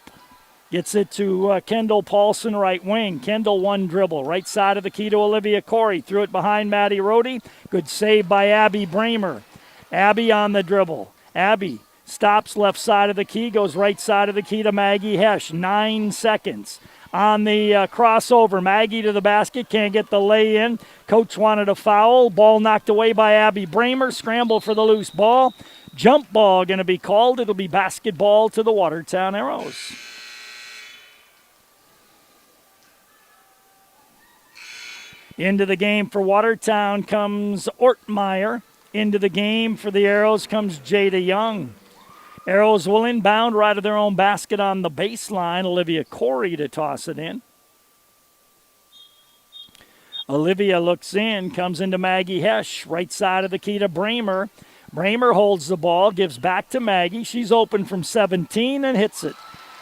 Gets it to Kendall Paulson, right wing. Kendall one dribble. Right side of the key to Olivia Corey. Threw it behind Maddie Rhodey. Good save by Abby Bramer. Abby on the dribble. Abby stops left side of the key. Goes right side of the key to Maggie Hesch. 9 seconds. On the crossover, Maggie to the basket, can't get the lay in. Coach wanted a foul. Ball knocked away by Abby Bramer. Scramble for the loose ball. Jump ball going to be called. It'll be basketball to the Watertown Arrows. Into the game for Watertown comes Ortmeyer. Into the game for the Arrows comes Jada Young. Arrows will inbound right of their own basket on the baseline. Olivia Corey to toss it in. Olivia looks in, comes into Maggie Hesch, right side of the key to Bramer. Bramer holds the ball, gives back to Maggie. She's open from 17 and hits it.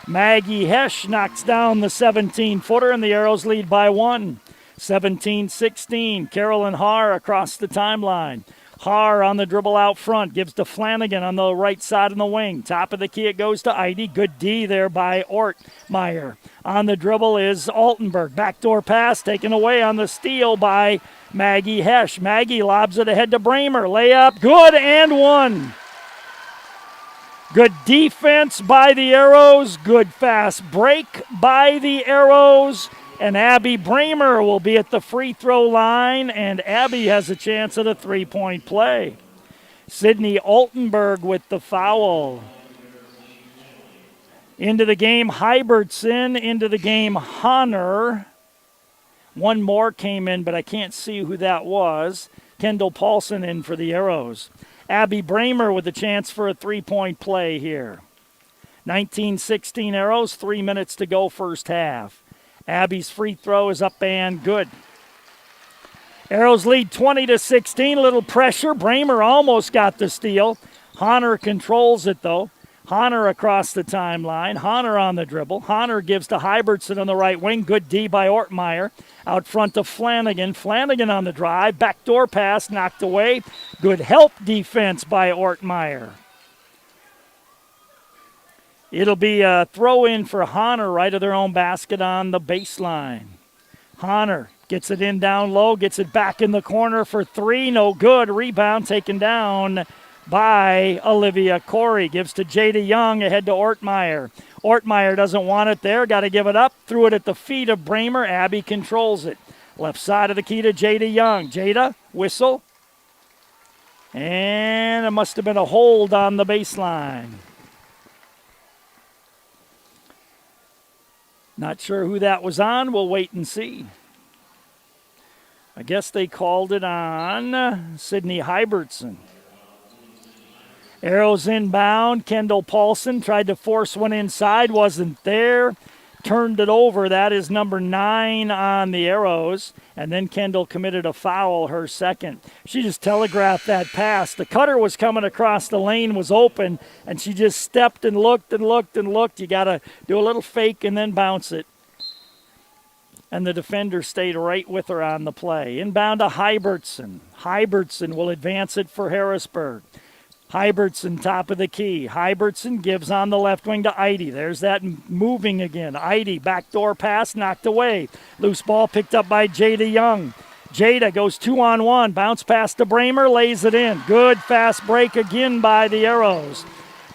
Maggie Hesch knocks down the 17-footer, and the Arrows lead by 1. 17-16. Carolyn Haar across the timeline. Haar on the dribble out front, gives to Flanagan on the right side of the wing. Top of the key, it goes to Heidi. Good D there by Ortmeyer. On the dribble is Altenberg. Backdoor pass taken away on the steal by Maggie Hesch. Maggie lobs it ahead to Bramer. Layup, good, and one. Good defense by the Arrows. Good fast break by the Arrows. And Abby Bramer will be at the free throw line, and Abby has a chance at a three-point play. Sydney Altenberg with the foul. Into the game, Hybertson. Into the game, Honor. One more came in, but I can't see who that was. Kendall Paulson in for the Arrows. Abby Bramer with a chance for a three-point play here. 19-16 Arrows, 3 minutes to go first half. Abby's free throw is up and good. Arrows lead 20-16. Little pressure. Bramer almost got the steal. Honor controls it, though. Honor across the timeline. Honor on the dribble. Honor gives to Hybertson on the right wing. Good D by Ortmeyer. Out front to Flanagan. Flanagan on the drive. Backdoor pass knocked away. Good help defense by Ortmeyer. It'll be a throw-in for Honor right of their own basket on the baseline. Honor gets it in down low, gets it back in the corner for three. No good. Rebound taken down by Olivia Corey. Gives to Jada Young ahead to Ortmeyer. Ortmeyer doesn't want it there. Got to give it up. Threw it at the feet of Bramer. Abby controls it. Left side of the key to Jada Young. Jada, whistle. And it must have been a hold on the baseline. Not sure who that was on. We'll wait and see. I guess they called it on Sydney Hybertson. Arrows inbound. Kendall Paulson tried to force one inside. Wasn't there. Turned it over. That is number 9 on the Arrows. And then Kendall committed a foul, her second. She just telegraphed that pass. The cutter was coming across the lane, was open, and she just stepped and looked and looked and looked. You got to do a little fake and then bounce it. And the defender stayed right with her on the play. Inbound to Hybertson. Hybertson will advance it for Harrisburg. Hybertson, top of the key. Hybertson gives on the left wing to Heidi. There's that moving again. Heidi, backdoor pass, knocked away. Loose ball picked up by Jada Young. Jada goes 2-on-1. Bounce pass to Bramer, lays it in. Good fast break again by the Arrows.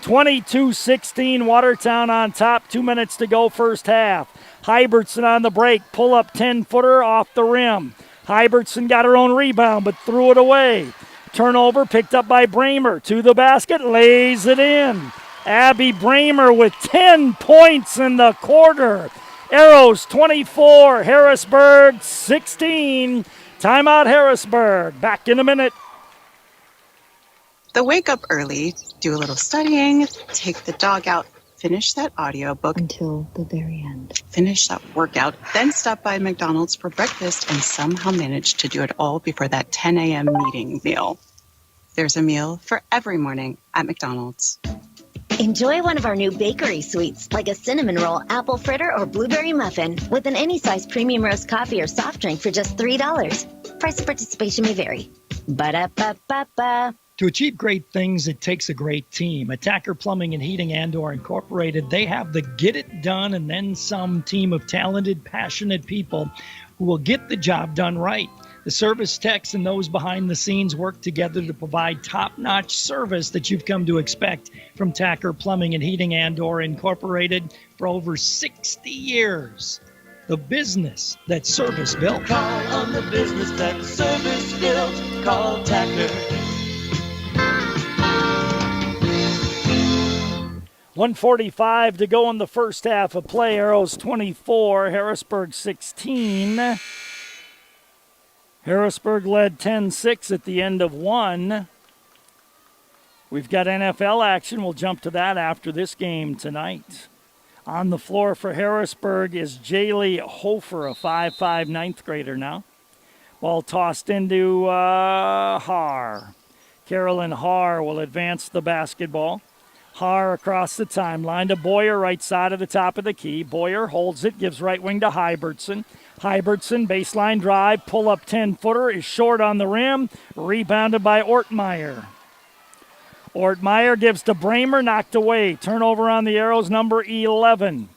22-16, Watertown on top. 2 minutes to go first half. Hybertson on the break. Pull up 10-footer off the rim. Hybertson got her own rebound, but threw it away. Turnover picked up by Bramer. To the basket, lays it in. Abby Bramer with 10 points in the quarter. Arrows 24, Harrisburg 16. Timeout Harrisburg. Back in a minute. So wake up early, do a little studying, take the dog out, finish that audiobook until the very end. Finish that workout, then stop by McDonald's for breakfast and somehow manage to do it all before that 10 a.m. meeting meal. There's a meal for every morning at McDonald's. Enjoy one of our new bakery sweets, like a cinnamon roll, apple fritter, or blueberry muffin, with an any-size premium roast coffee or soft drink for just $3. Price of participation may vary. Ba-da-ba-ba-ba. To achieve great things, it takes a great team. Attacker Plumbing and Heating Andor Incorporated, they have the get it done and then some team of talented, passionate people who will get the job done right. The service techs and those behind the scenes work together to provide top-notch service that you've come to expect from Tacker Plumbing and Heating Andor Incorporated for over 60 years. the business that's service built. Call on the business that's service built. Call Tacker. 1:45 to go in the first half of play. Arrows 24, Harrisburg 16. Harrisburg led 10-6 at the end of one. We've got NFL action. We'll jump to that after this game tonight. On the floor for Harrisburg is Jaylee Hofer, a 5'5" ninth grader now. Ball tossed into Haar. Carolyn Haar will advance the basketball. Haar across the timeline to Boyer, right side of the top of the key. Boyer holds it, gives right wing to Hybertson. Hybertson, baseline drive, pull-up 10-footer, is short on the rim, rebounded by Ortmeyer. Ortmeyer gives to Bramer, knocked away. Turnover on the Arrows, number 11.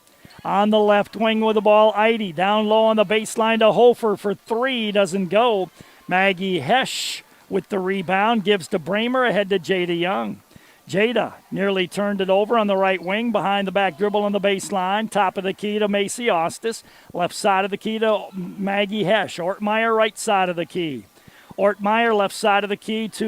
On the left wing with the ball, Eide. Down low on the baseline to Hofer for three, doesn't go. Maggie Hesch with the rebound, gives to Bramer, ahead to Jada Young. Jada nearly turned it over on the right wing, behind the back dribble on the baseline. Top of the key to Macy Ostis. Left side of the key to Maggie Hesch. Ortmeyer right side of the key. Ortmeyer left side of the key to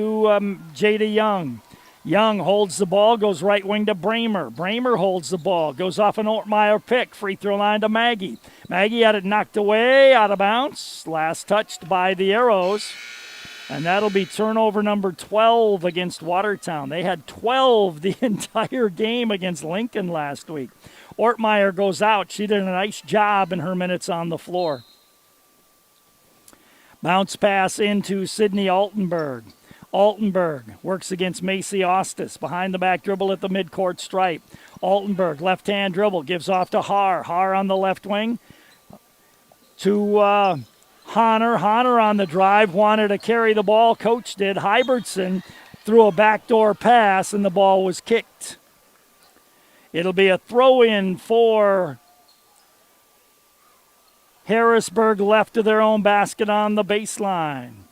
Jada Young. Young holds the ball, goes right wing to Bramer. Bramer holds the ball, goes off an Ortmeyer pick. Free throw line to Maggie. Maggie had it knocked away, out of bounds. Last touched by the Arrows. And that'll be turnover number 12 against Watertown. They had 12 the entire game against Lincoln last week. Ortmeyer goes out. She did a nice job in her minutes on the floor. Bounce pass into Sydney Altenberg. Altenberg works against Macy Ostis. Behind the back dribble at the midcourt stripe. Altenberg, left-hand dribble, gives off to Haar. Haar on the left wing to Honor. Honor on the drive, wanted to carry the ball. Coach did. Hybertson threw a backdoor pass, and the ball was kicked. It'll be a throw-in for Harrisburg, left of their own basket on the baseline.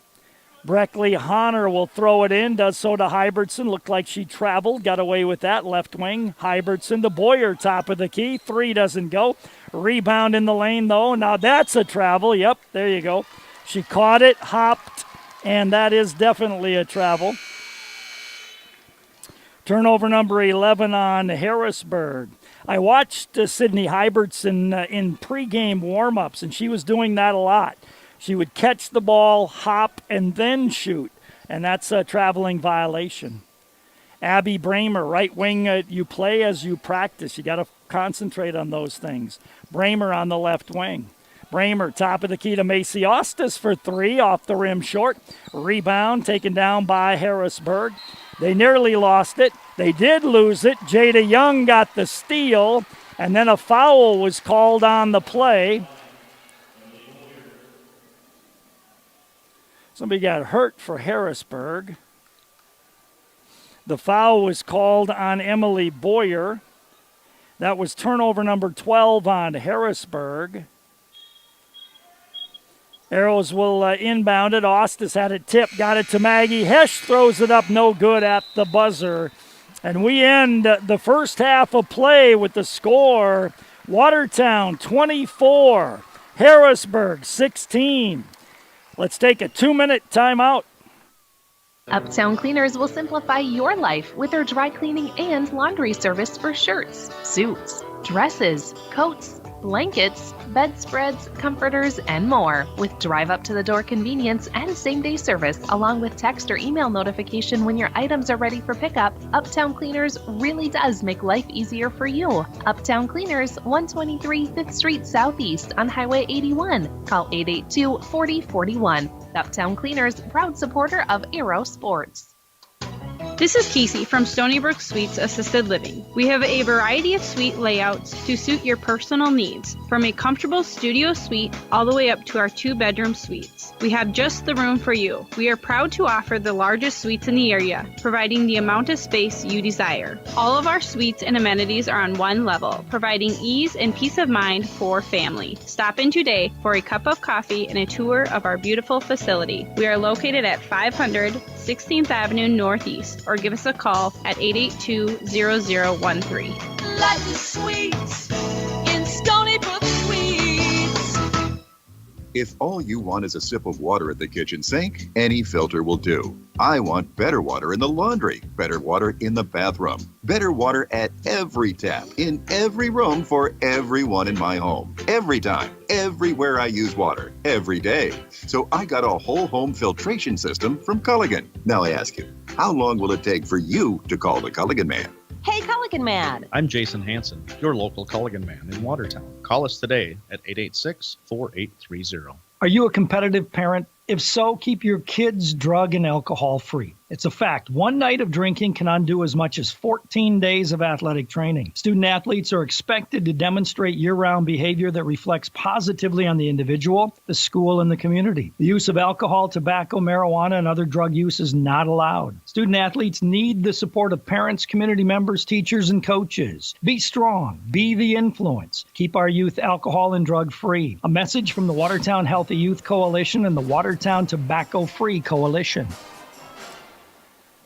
Breckley Honor will throw it in, does so to Hybertson. Looked like she traveled, got away with that. Left wing, Hybertson to Boyer, top of the key. Three doesn't go. Rebound in the lane, though. Now that's a travel. Yep, there you go. She caught it, hopped, and that is definitely a travel. Turnover number 11 on Harrisburg. I watched Sydney Hybertson in pregame warm-ups, and she was doing that a lot. She would catch the ball, hop, and then shoot, and that's a traveling violation. Abby Bramer, right wing, you play as you practice. You got to concentrate on those things. Bramer on the left wing. Bramer, top of the key to Macy Ostis for three, off the rim short. Rebound taken down by Harrisburg. They nearly lost it. They did lose it. Jada Young got the steal, and then a foul was called on the play. Somebody got hurt for Harrisburg. The foul was called on Emily Boyer. That was turnover number 12 on Harrisburg. Arrows will inbound it. Ostis had it tipped, got it to Maggie. Hesch throws it up, no good at the buzzer. And we end the first half of play with the score. Watertown 24, Harrisburg 16. Let's take a 2-minute timeout. Uptown Cleaners will simplify your life with their dry cleaning and laundry service for shirts, suits, dresses, coats, blankets, bedspreads, comforters, and more. With drive-up-to-the-door convenience and same-day service, along with text or email notification when your items are ready for pickup, Uptown Cleaners really does make life easier for you. Uptown Cleaners, 123 5th Street Southeast on Highway 81. Call 882-4041. Uptown Cleaners, proud supporter of Aero Sports. This is Casey from Stony Brook Suites Assisted Living. We have a variety of suite layouts to suit your personal needs, from a comfortable studio suite all the way up to our 2-bedroom suites. We have just the room for you. We are proud to offer the largest suites in the area, providing the amount of space you desire. All of our suites and amenities are on one level, providing ease and peace of mind for family. Stop in today for a cup of coffee and a tour of our beautiful facility. We are located at 500 16th Avenue Northeast, or give us a call at 882-0013. Life is sweet in Stony Brook Suites. If all you want is a sip of water at the kitchen sink, any filter will do. I want better water in the laundry, better water in the bathroom, better water at every tap, in every room for everyone in my home. Every time, everywhere I use water, every day. So I got a whole home filtration system from Culligan. Now I ask you, how long will it take for you to call the Culligan man? Hey, Culligan Man. I'm Jason Hansen, your local Culligan man in Watertown. Call us today at 886-4830. Are you a competitive parent? If so, keep your kids drug and alcohol free. It's a fact. One night of drinking can undo as much as 14 days of athletic training. Student athletes are expected to demonstrate year-round behavior that reflects positively on the individual, the school, and the community. The use of alcohol, tobacco, marijuana, and other drug use is not allowed. Student athletes need the support of parents, community members, teachers, and coaches. Be strong. Be the influence. Keep our youth alcohol and drug free. A message from the Watertown Healthy Youth Coalition and the Watertown Tobacco Free Coalition.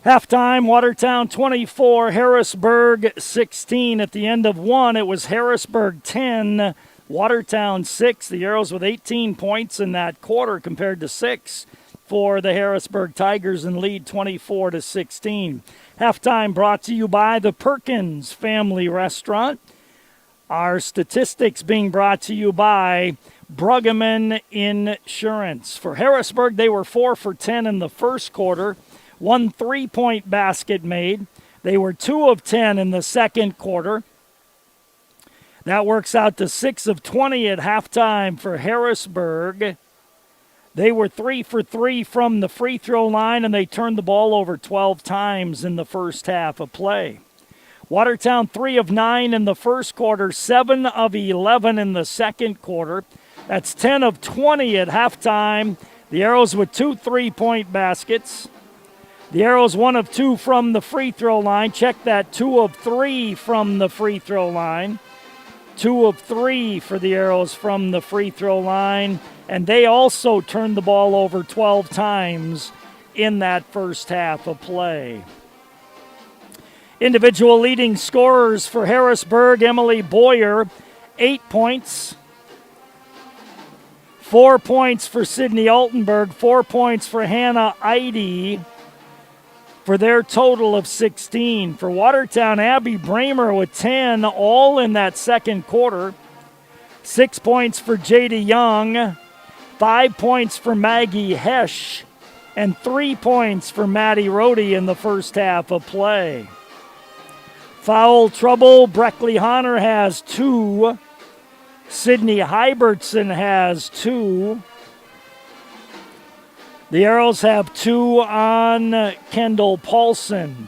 Halftime, Watertown 24, Harrisburg 16. At the end of one, it was Harrisburg 10, Watertown 6. The Arrows with 18 points in that quarter compared to 6 for the Harrisburg Tigers in lead 24-16. Halftime brought to you by the Perkins Family Restaurant. Our statistics being brought to you by Bruggeman Insurance. For Harrisburg, they were 4 for 10 in the first quarter. 1 3-point basket made. They were 2 of 10 in the second quarter. That works out to 6 of 20 at halftime for Harrisburg. They were 3 for 3 from the free throw line, and they turned the ball over 12 times in the first half of play. Watertown 3 of 9 in the first quarter, 7 of 11 in the second quarter. That's 10 of 20 at halftime. The Arrows with 2 3-point baskets. The Arrows 1 of 2 from the free throw line. Check that, 2 of 3 from the free throw line. 2 of 3 for the Arrows from the free throw line. And they also turned the ball over 12 times in that first half of play. Individual leading scorers for Harrisburg, Emily Boyer, 8 points. 4 points for Sydney Altenberg, 4 points for Hannah Eide, for their total of 16. For Watertown, Abby Bramer with 10, all in that second quarter. 6 points for Jada Young, 5 points for Maggie Hesch, and 3 points for Maddie Rohde in the first half of play. Foul trouble, Breckley Honor has 2. Sydney Hybertson has 2. The Arrows have 2 on Kendall Paulson.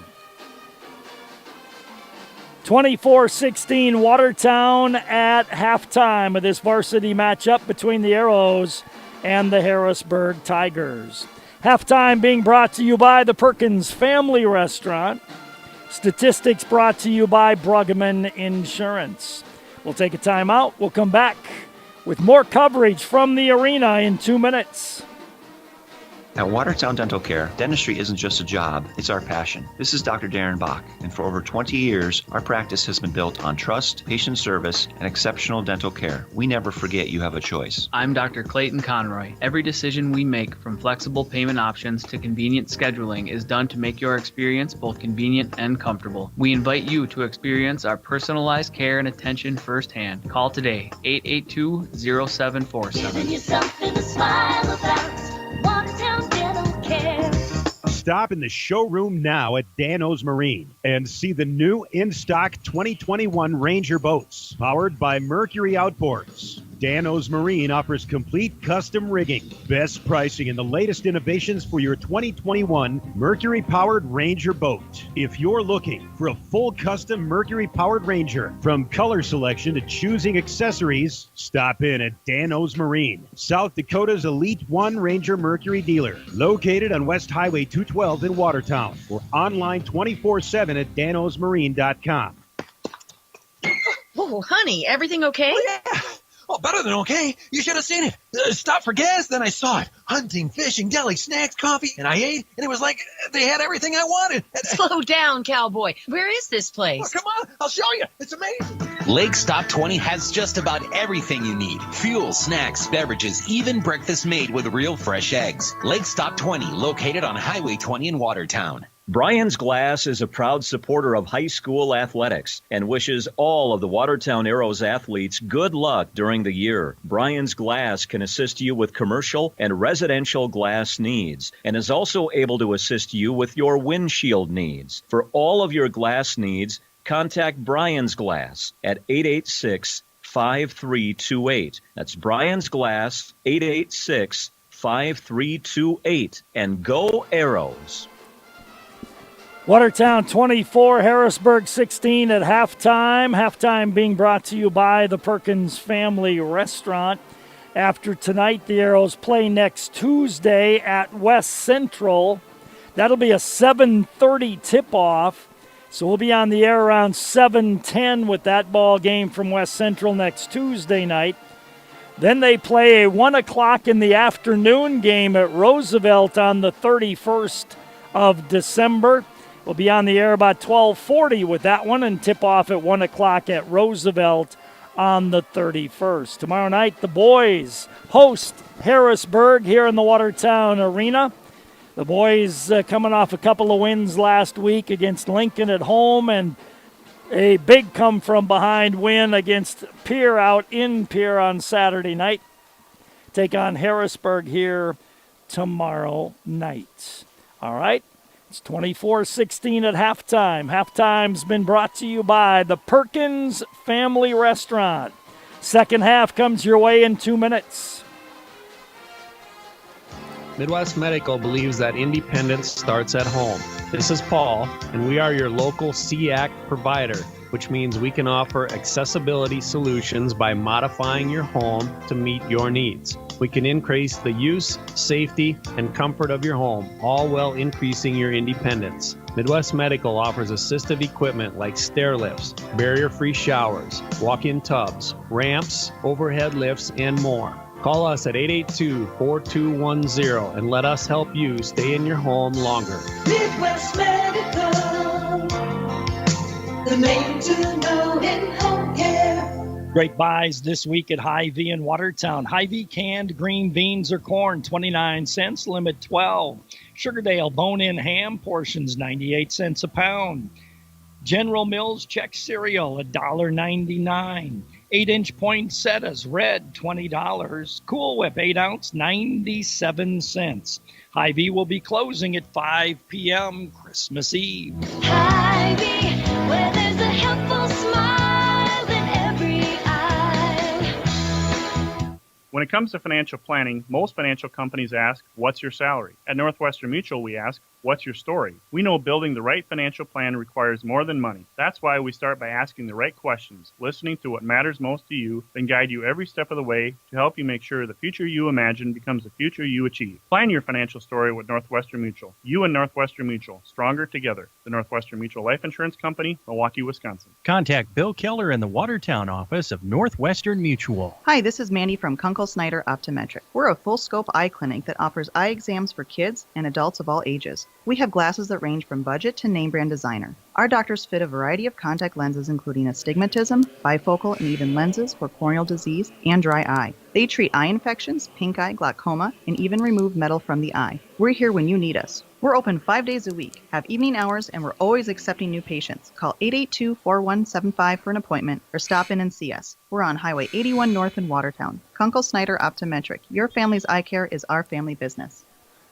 24-16 Watertown at halftime of this varsity matchup between the Arrows and the Harrisburg Tigers. Halftime being brought to you by the Perkins Family Restaurant. Statistics brought to you by Bruggeman Insurance. We'll take a timeout. We'll come back with more coverage from the arena in 2 minutes. At Watertown Dental Care, dentistry isn't just a job, it's our passion. This is Dr. Darren Bach, and for over 20 years, our practice has been built on trust, patient service, and exceptional dental care. We never forget you have a choice. I'm Dr. Clayton Conroy. Every decision we make, from flexible payment options to convenient scheduling, is done to make your experience both convenient and comfortable. We invite you to experience our personalized care and attention firsthand. Call today, 882-0747. Giving you something to smile about. Watertown Dental Care. Stop in the showroom now at Dano's Marine and see the new in-stock 2021 Ranger boats powered by Mercury Outboards. Dano's Marine offers complete custom rigging, best pricing, and the latest innovations for your 2021 Mercury-powered Ranger boat. If you're looking for a full custom Mercury-powered Ranger, from color selection to choosing accessories, stop in at Dano's Marine, South Dakota's Elite One Ranger Mercury dealer, located on West Highway 212 in Watertown, or online 24/7 at danosmarine.com. Whoa, honey, everything okay? Oh, yeah. Oh, better than okay. You should have seen it. Stopped for gas, then I saw it. Hunting, fishing, deli, snacks, coffee, and I ate, and it was like they had everything I wanted. Slow down, cowboy. Where is this place? Oh, come on, I'll show you. It's amazing. Lake Stop 20 has just about everything you need. Fuel, snacks, beverages, even breakfast made with real fresh eggs. Lake Stop 20, located on Highway 20 in Watertown. Brian's Glass is a proud supporter of high school athletics and wishes all of the Watertown Arrows athletes good luck during the year. Brian's Glass can assist you with commercial and residential glass needs and is also able to assist you with your windshield needs. For all of your glass needs, contact Brian's Glass at 886-5328. That's Brian's Glass, 886-5328. And go Arrows! Watertown 24, Harrisburg 16 at halftime. Halftime being brought to you by the Perkins Family Restaurant. After tonight, the Arrows play next Tuesday at West Central. That'll be a 7:30 tip-off. So we'll be on the air around 7:10 with that ball game from West Central next Tuesday night. Then they play a 1 o'clock in the afternoon game at Roosevelt on the 31st of December. We'll be on the air about 12:40 with that one and tip off at 1 o'clock at Roosevelt on the 31st. Tomorrow night, the boys host Harrisburg here in the Watertown Arena. The boys coming off a couple of wins last week against Lincoln at home and a big come-from-behind win against Pierre out in Pierre on Saturday night. Take on Harrisburg here tomorrow night. All right. It's 24-16 at halftime. Halftime's been brought to you by the Perkins Family Restaurant. Second half comes your way in 2 minutes. Midwest Medical believes that independence starts at home. This is Paul, and we are your local SEAC provider, which means we can offer accessibility solutions by modifying your home to meet your needs. We can increase the use, safety, and comfort of your home, all while increasing your independence. Midwest Medical offers assistive equipment like stair lifts, barrier-free showers, walk-in tubs, ramps, overhead lifts, and more. Call us at 882-4210 and let us help you stay in your home longer. Midwest Medical, the name to know in home care. Great buys this week at Hy-Vee in Watertown. Hy-Vee canned green beans or corn, 29 cents, limit 12. Sugardale bone-in ham, portions 98 cents a pound. General Mills Czech cereal, $1.99. 8-inch poinsettias, red, $20. Cool Whip, 8-ounce, 97 cents. Hy-Vee will be closing at 5 p.m. Christmas Eve. Hy-Vee, where there's a helpful smile in every aisle. When it comes to financial planning, most financial companies ask, what's your salary? At Northwestern Mutual, we ask, what's your story? We know building the right financial plan requires more than money. That's why we start by asking the right questions, listening to what matters most to you, then guide you every step of the way to help you make sure the future you imagine becomes the future you achieve. Plan your financial story with Northwestern Mutual. You and Northwestern Mutual, stronger together. The Northwestern Mutual Life Insurance Company, Milwaukee, Wisconsin. Contact Bill Keller in the Watertown office of Northwestern Mutual. Hi, this is Mandy from Kunkel Snyder Optometric. We're a full-scope eye clinic that offers eye exams for kids and adults of all ages. We have glasses that range from budget to name brand designer. Our doctors fit a variety of contact lenses including astigmatism, bifocal, and even lenses for corneal disease and dry eye. They treat eye infections, pink eye, glaucoma, and even remove metal from the eye. We're here when you need us. We're open 5 days a week, have evening hours, and we're always accepting new patients. Call 882-4175 for an appointment or stop in and see us. We're on Highway 81 North in Watertown. Kunkel Snyder Optometric. Your family's eye care is our family business.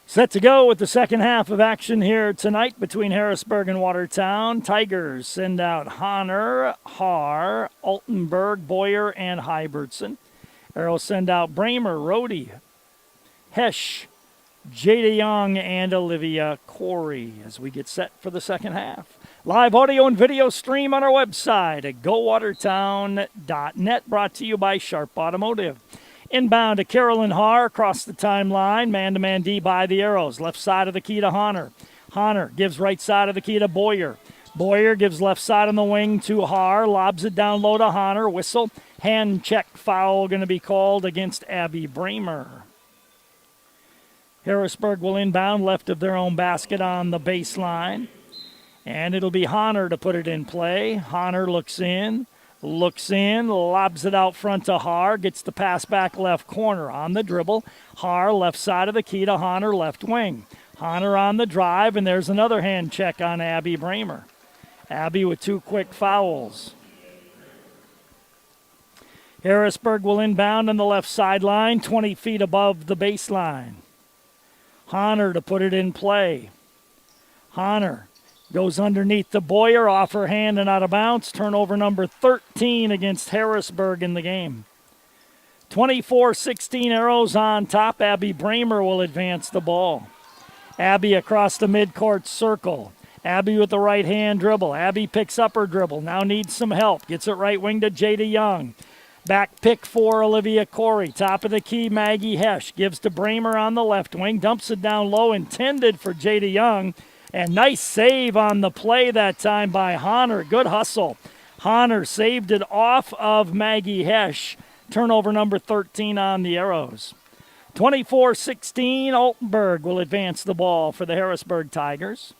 Set to go with the second half of action here tonight between Harrisburg and Watertown. Tigers send out Honor, Haar, Altenberg, Boyer, and Hybertson. Arrows send out Bramer, Rhodey, Hesh, Jada Young, and Olivia Corey as we get set for the second half. Live audio and video stream on our website at gowatertown.net, brought to you by Sharp Automotive. Inbound to Carolyn Haar across the timeline. Man-to-man D by the Arrows. Left side of the key to Honor. Honor gives right side of the key to Boyer. Boyer gives left side on the wing to Haar, lobs it down low to Honor. Whistle, hand check foul going to be called against Abby Bramer. Harrisburg will inbound left of their own basket on the baseline. And it'll be Honor to put it in play. Honor looks in, lobs it out front to Haar, gets the pass back left corner on the dribble. Haar left side of the key to Honor left wing. Honor on the drive, and there's another hand check on Abby Bramer. Abby with 2 quick fouls. Harrisburg will inbound on the left sideline, 20 feet above the baseline. Honor to put it in play. Honor goes underneath the Boyer, off her hand and out of bounds. Turnover number 13 against Harrisburg in the game. 24-16 Arrows on top. Abby Bramer will advance the ball. Abby across the midcourt circle. Abby with the right hand dribble. Abby picks up her dribble. Now needs some help. Gets it right wing to Jada Young. Back pick for Olivia Corey. Top of the key, Maggie Hesch. Gives to Bramer on the left wing. Dumps it down low, intended for Jada Young. And nice save on the play that time by Honor. Good hustle. Honor saved it off of Maggie Hesch. Turnover number 13 on the Arrows. 24-16, Altenburg will advance the ball for the Harrisburg Tigers.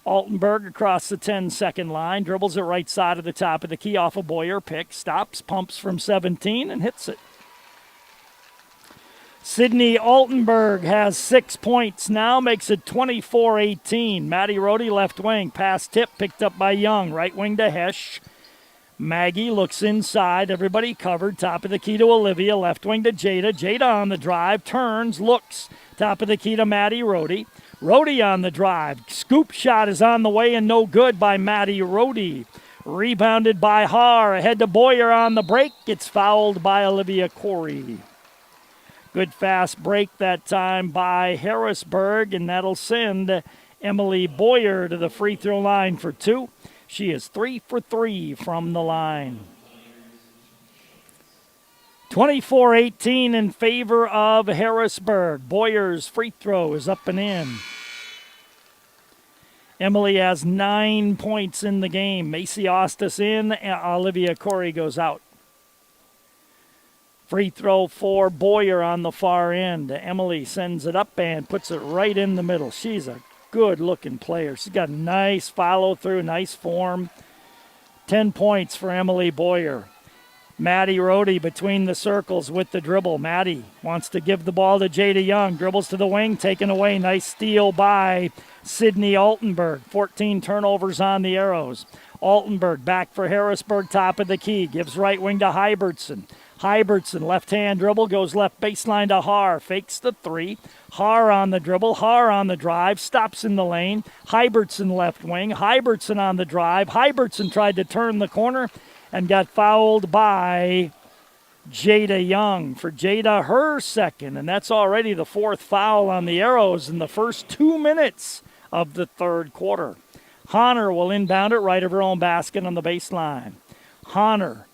Altenburg across the 10-second line, dribbles it right side of the top of the key off a Boyer pick, stops, pumps from 17, and hits it. Sydney Altenburg has 6 points now, makes it 24-18. Maddie Rohde, left wing, pass tip picked up by Young, right wing to Hesch. Maggie looks inside, everybody covered, top of the key to Olivia, left wing to Jada. Jada on the drive, turns, looks, top of the key to Maddie Rohde. Rohde on the drive. Scoop shot is on the way and no good by Maddie Rohde. Rebounded by Haar. Ahead to Boyer on the break. Gets fouled by Olivia Corey. Good fast break that time by Harrisburg, and that'll send Emily Boyer to the free throw line for 2. She is 3 for 3 from the line. 24-18 in favor of Harrisburg. Boyer's free throw is up and in. Emily has 9 points in the game. Macy Ostis in. Olivia Corey goes out. Free throw for Boyer on the far end. Emily sends it up and puts it right in the middle. She's a good-looking player. She's got a nice follow-through, nice form. 10 points for Emily Boyer. Maddie Rohde between the circles with the dribble. Maddie wants to give the ball to Jada Young. Dribbles to the wing, taken away. Nice steal by Sydney Altenburg. 14 turnovers on the Arrows. Altenburg back for Harrisburg, top of the key. Gives right wing to Hybertson. Hybertson, left-hand dribble, goes left baseline to Haar. Fakes the 3. Haar on the dribble. Haar on the drive. Stops in the lane. Hybertson left wing. Hybertson on the drive. Hybertson tried to turn the corner and got fouled by Jada Young. For Jada, her second, and that's already the 4th foul on the Arrows in the first 2 minutes of the third quarter. Honor will inbound it right of her own basket on the baseline. Honor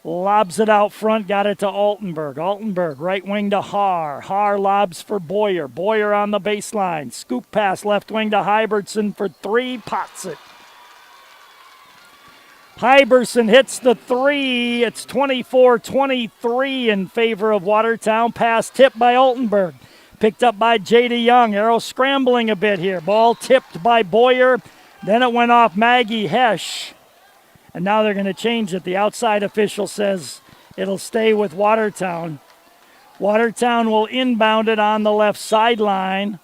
lobs it out front, got it to Altenburg. Altenburg, right wing to Haar. Haar lobs for Boyer. Boyer on the baseline. Scoop pass left wing to Hybertson for 3, pots it. Hybertson hits the 3. It's 24-23 in favor of Watertown. Pass tipped by Altenburg. Picked up by Jada Young. Arrow scrambling a bit here. Ball tipped by Boyer. Then it went off Maggie Hesch. And now they're going to change it. The outside official says it'll stay with Watertown. Watertown will inbound it on the left sideline.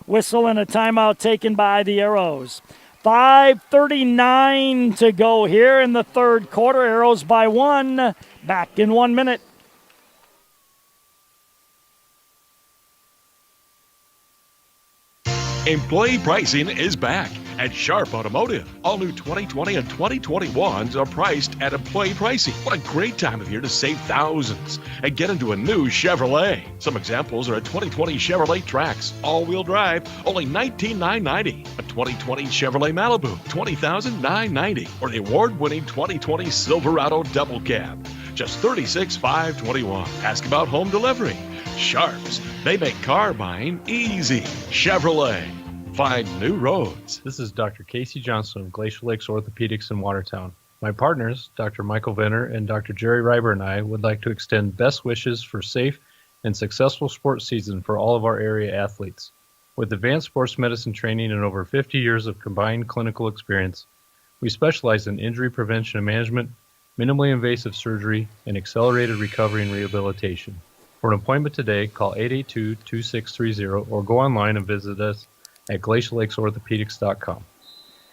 Whistle and a timeout taken by the Arrows. 5:39 to go here in the third quarter. Arrows by 1. Back in 1 minute. Employee pricing is back at Sharp Automotive. All new 2020 and 2021s are priced at employee pricing. What a great time of year to save thousands and get into a new Chevrolet. Some examples are a 2020 Chevrolet Trax, all-wheel drive, only $19,990. A 2020 Chevrolet Malibu, $20,990. Or the award-winning 2020 Silverado Double Cab, just $36,521. Ask about home delivery. Sharps, they make car buying easy. Chevrolet. find new roads. This is Dr. Casey Johnson of Glacial Lakes Orthopedics in Watertown. My partners, Dr. Michael Venner and Dr. Jerry Reiber, and I would like to extend best wishes for safe and successful sports season for all of our area athletes. With advanced sports medicine training and over 50 years of combined clinical experience, we specialize in injury prevention and management, minimally invasive surgery, and accelerated recovery and rehabilitation. For an appointment today, call 882-2630 or go online and visit us at glaciallakes.orthopedics.com.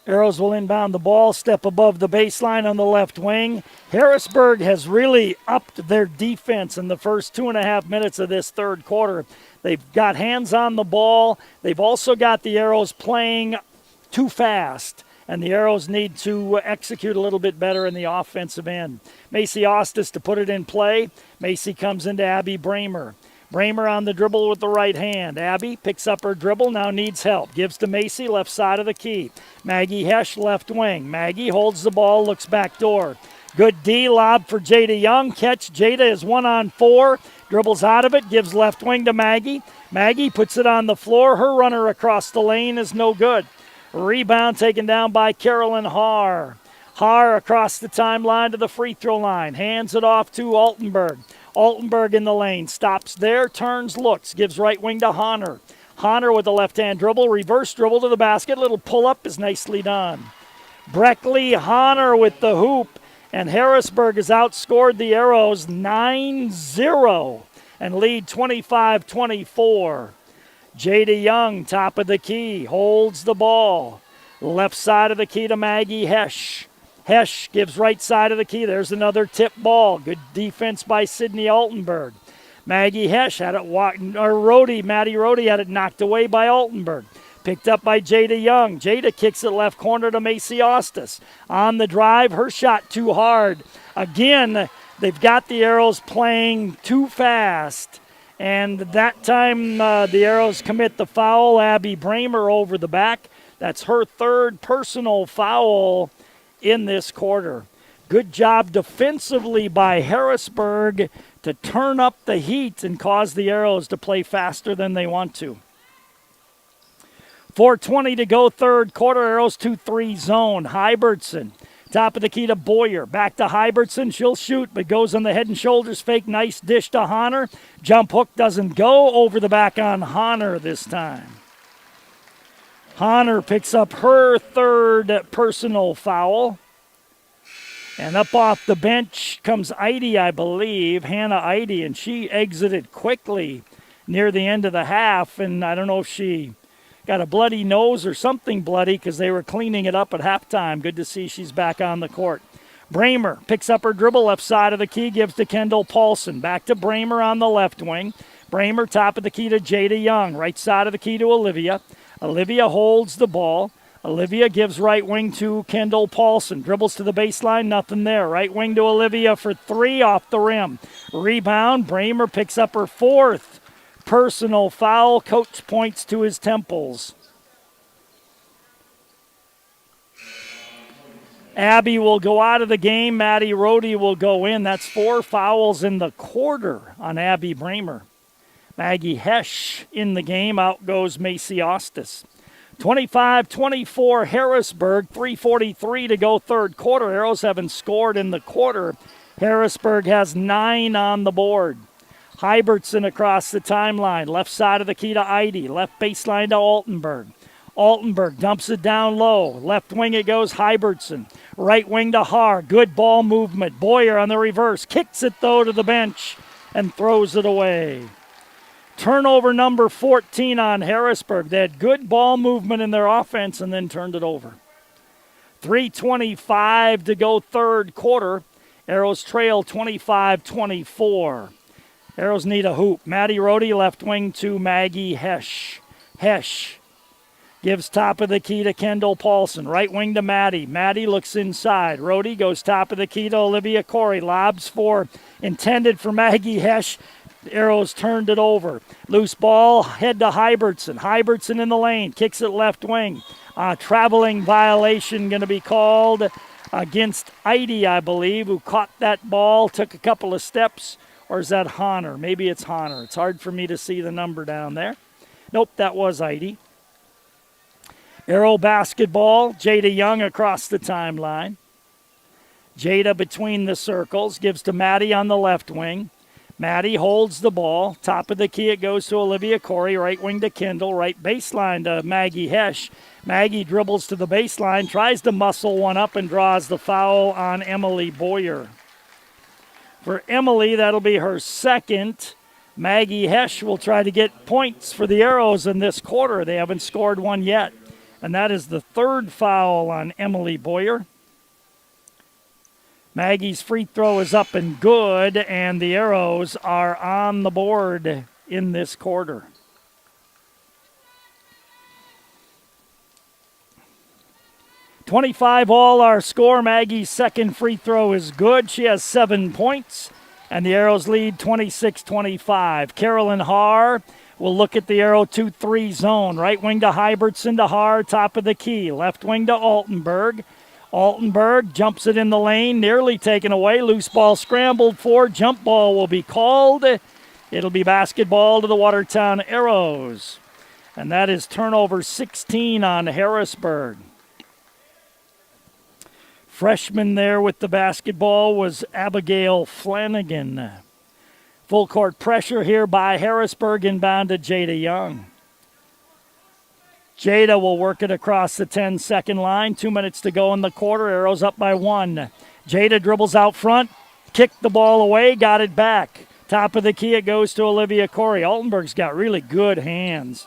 Arrows will inbound the ball, step above the baseline on the left wing. Harrisburg has really upped their defense in the first 2.5 minutes of this third quarter. They've got hands on the ball. They've also got the Arrows playing too fast, and the Arrows need to execute a little bit better in the offensive end. Macy Ostis to put it in play. Macy comes into Abby Bramer. Bramer on the dribble with the right hand. Abby picks up her dribble, now needs help. Gives to Macy, left side of the key. Maggie Hesch, left wing. Maggie holds the ball, looks back door. Good D lob for Jada Young. Catch. Jada is 1-on-4. Dribbles out of it, gives left wing to Maggie. Maggie puts it on the floor. Her runner across the lane is no good. Rebound taken down by Carolyn Haar. Haar across the timeline to the free throw line. Hands it off to Altenberg. Altenberg in the lane. Stops there, turns, looks. Gives right wing to Honor. Honor with the left-hand dribble. Reverse dribble to the basket. Little pull-up is nicely done. Breckley Honor with the hoop. And Harrisburg has outscored the Arrows 9-0 and lead 25-24. Jada Young, top of the key, holds the ball. Left side of the key to Maggie Hesch. Hesch gives right side of the key. There's another tip ball. Good defense by Sydney Altenberg. Maggie Hesch had it Maddie Rohde had it knocked away by Altenberg. Picked up by Jada Young. Jada kicks it left corner to Macy Ostis. On the drive, her shot too hard. Again, they've got the Arrows playing too fast. And that time the Arrows commit the foul. Abby Bramer over the back. That's her third personal foul in this quarter. Good job defensively by Harrisburg to turn up the heat and cause the Arrows to play faster than they want to. 4:20 to go, third quarter. Arrows 2-3 zone. Hybertson, top of the key to Boyer. Back to Hybertson. She'll shoot, but goes on the head and shoulders fake. Nice dish to Honor. Jump hook doesn't go. Over the back on Honor this time. Honor picks up her third personal foul. And up off the bench comes Eide, I believe, Hannah Eide, and she exited quickly near the end of the half. And I don't know if she got a bloody nose or something bloody because they were cleaning it up at halftime. Good to see she's back on the court. Bramer picks up her dribble, left side of the key, gives to Kendall Paulson. Back to Bramer on the left wing. Bramer top of the key to Jada Young. Right side of the key to Olivia. Olivia holds the ball. Olivia gives right wing to Kendall Paulson. Dribbles to the baseline, nothing there. Right wing to Olivia for three off the rim. Rebound, Bramer picks up her fourth personal foul. Coach points to his temples. Abby will go out of the game. Maddie Rohde will go in. That's 4 fouls in the quarter on Abby Bramer. Maggie Hesch in the game. Out goes Macy Ostis. 25-24 Harrisburg. 3:43 to go third quarter. Arrows haven't scored in the quarter. Harrisburg has 9 on the board. Hybertson across the timeline. Left side of the key to Eide. Left baseline to Altenberg. Altenberg dumps it down low. Left wing it goes Hybertson. Right wing to Haar. Good ball movement. Boyer on the reverse. Kicks it though to the bench and throws it away. Turnover number 14 on Harrisburg. They had good ball movement in their offense and then turned it over. 3:25 to go third quarter. Arrows trail 25-24. Arrows need a hoop. Maddie Rohde left wing to Maggie Hesch. Hesch gives top of the key to Kendall Paulson. Right wing to Maddie. Maddie looks inside. Rohde goes top of the key to Olivia Corey. Lobs intended for Maggie Hesch. Arrows turned it over. Loose ball, head to Hybertson. Hybertson in the lane, kicks it left wing. Traveling violation going to be called against Eide, I believe, who caught that ball, took a couple of steps. Or is that Honor? Maybe it's Honor. It's hard for me to see the number down there. Nope, that was Eide. Arrow basketball, Jada Young across the timeline. Jada between the circles, gives to Maddie on the left wing. Maddie holds the ball. Top of the key, it goes to Olivia Corey. Right wing to Kendall. Right baseline to Maggie Hesch. Maggie dribbles to the baseline, tries to muscle one up, and draws the foul on Emily Boyer. For Emily, that'll be her second. Maggie Hesch will try to get points for the Arrows in this quarter. They haven't scored one yet. And that is the third foul on Emily Boyer. Maggie's free throw is up and good, and the Arrows are on the board in this quarter. .25 all our score. Maggie's second free throw is good. She has 7 points, and the Arrows lead 26-25. Carolyn Haar will look at the Arrow 2-3 zone. Right wing to Hybertson to Haar, top of the key. Left wing to Altenberg. Altenberg jumps it in the lane, nearly taken away. Loose ball scrambled for. Jump ball will be called. It'll be basketball to the Watertown Arrows. And that is turnover 16 on Harrisburg. Freshman there with the basketball was Abigail Flanagan. Full court pressure here by Harrisburg, inbound to Jada Young. Jada will work it across the 10-second line. 2 minutes to go in the quarter. Arrows up by 1. Jada dribbles out front, kicked the ball away, got it back. Top of the key, it goes to Olivia Corey. Altenberg's got really good hands.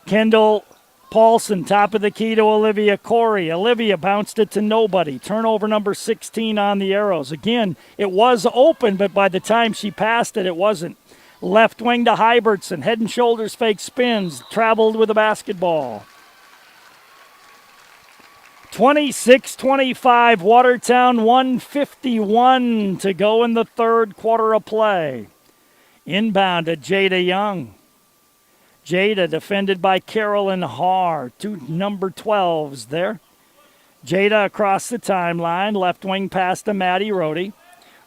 Kendall Paulson, top of the key to Olivia Corey. Olivia bounced it to nobody. Turnover number 16 on the Arrows. Again, it was open, but by the time she passed it, it wasn't. Left wing to Hybertson. Head and shoulders fake spins. Traveled with the basketball. 26-25. Watertown 1:51 to go in the third quarter of play. Inbound to Jada Young. Jada defended by Carolyn Haar. 2 number 12s there. Jada across the timeline. Left wing pass to Maddie Rohde.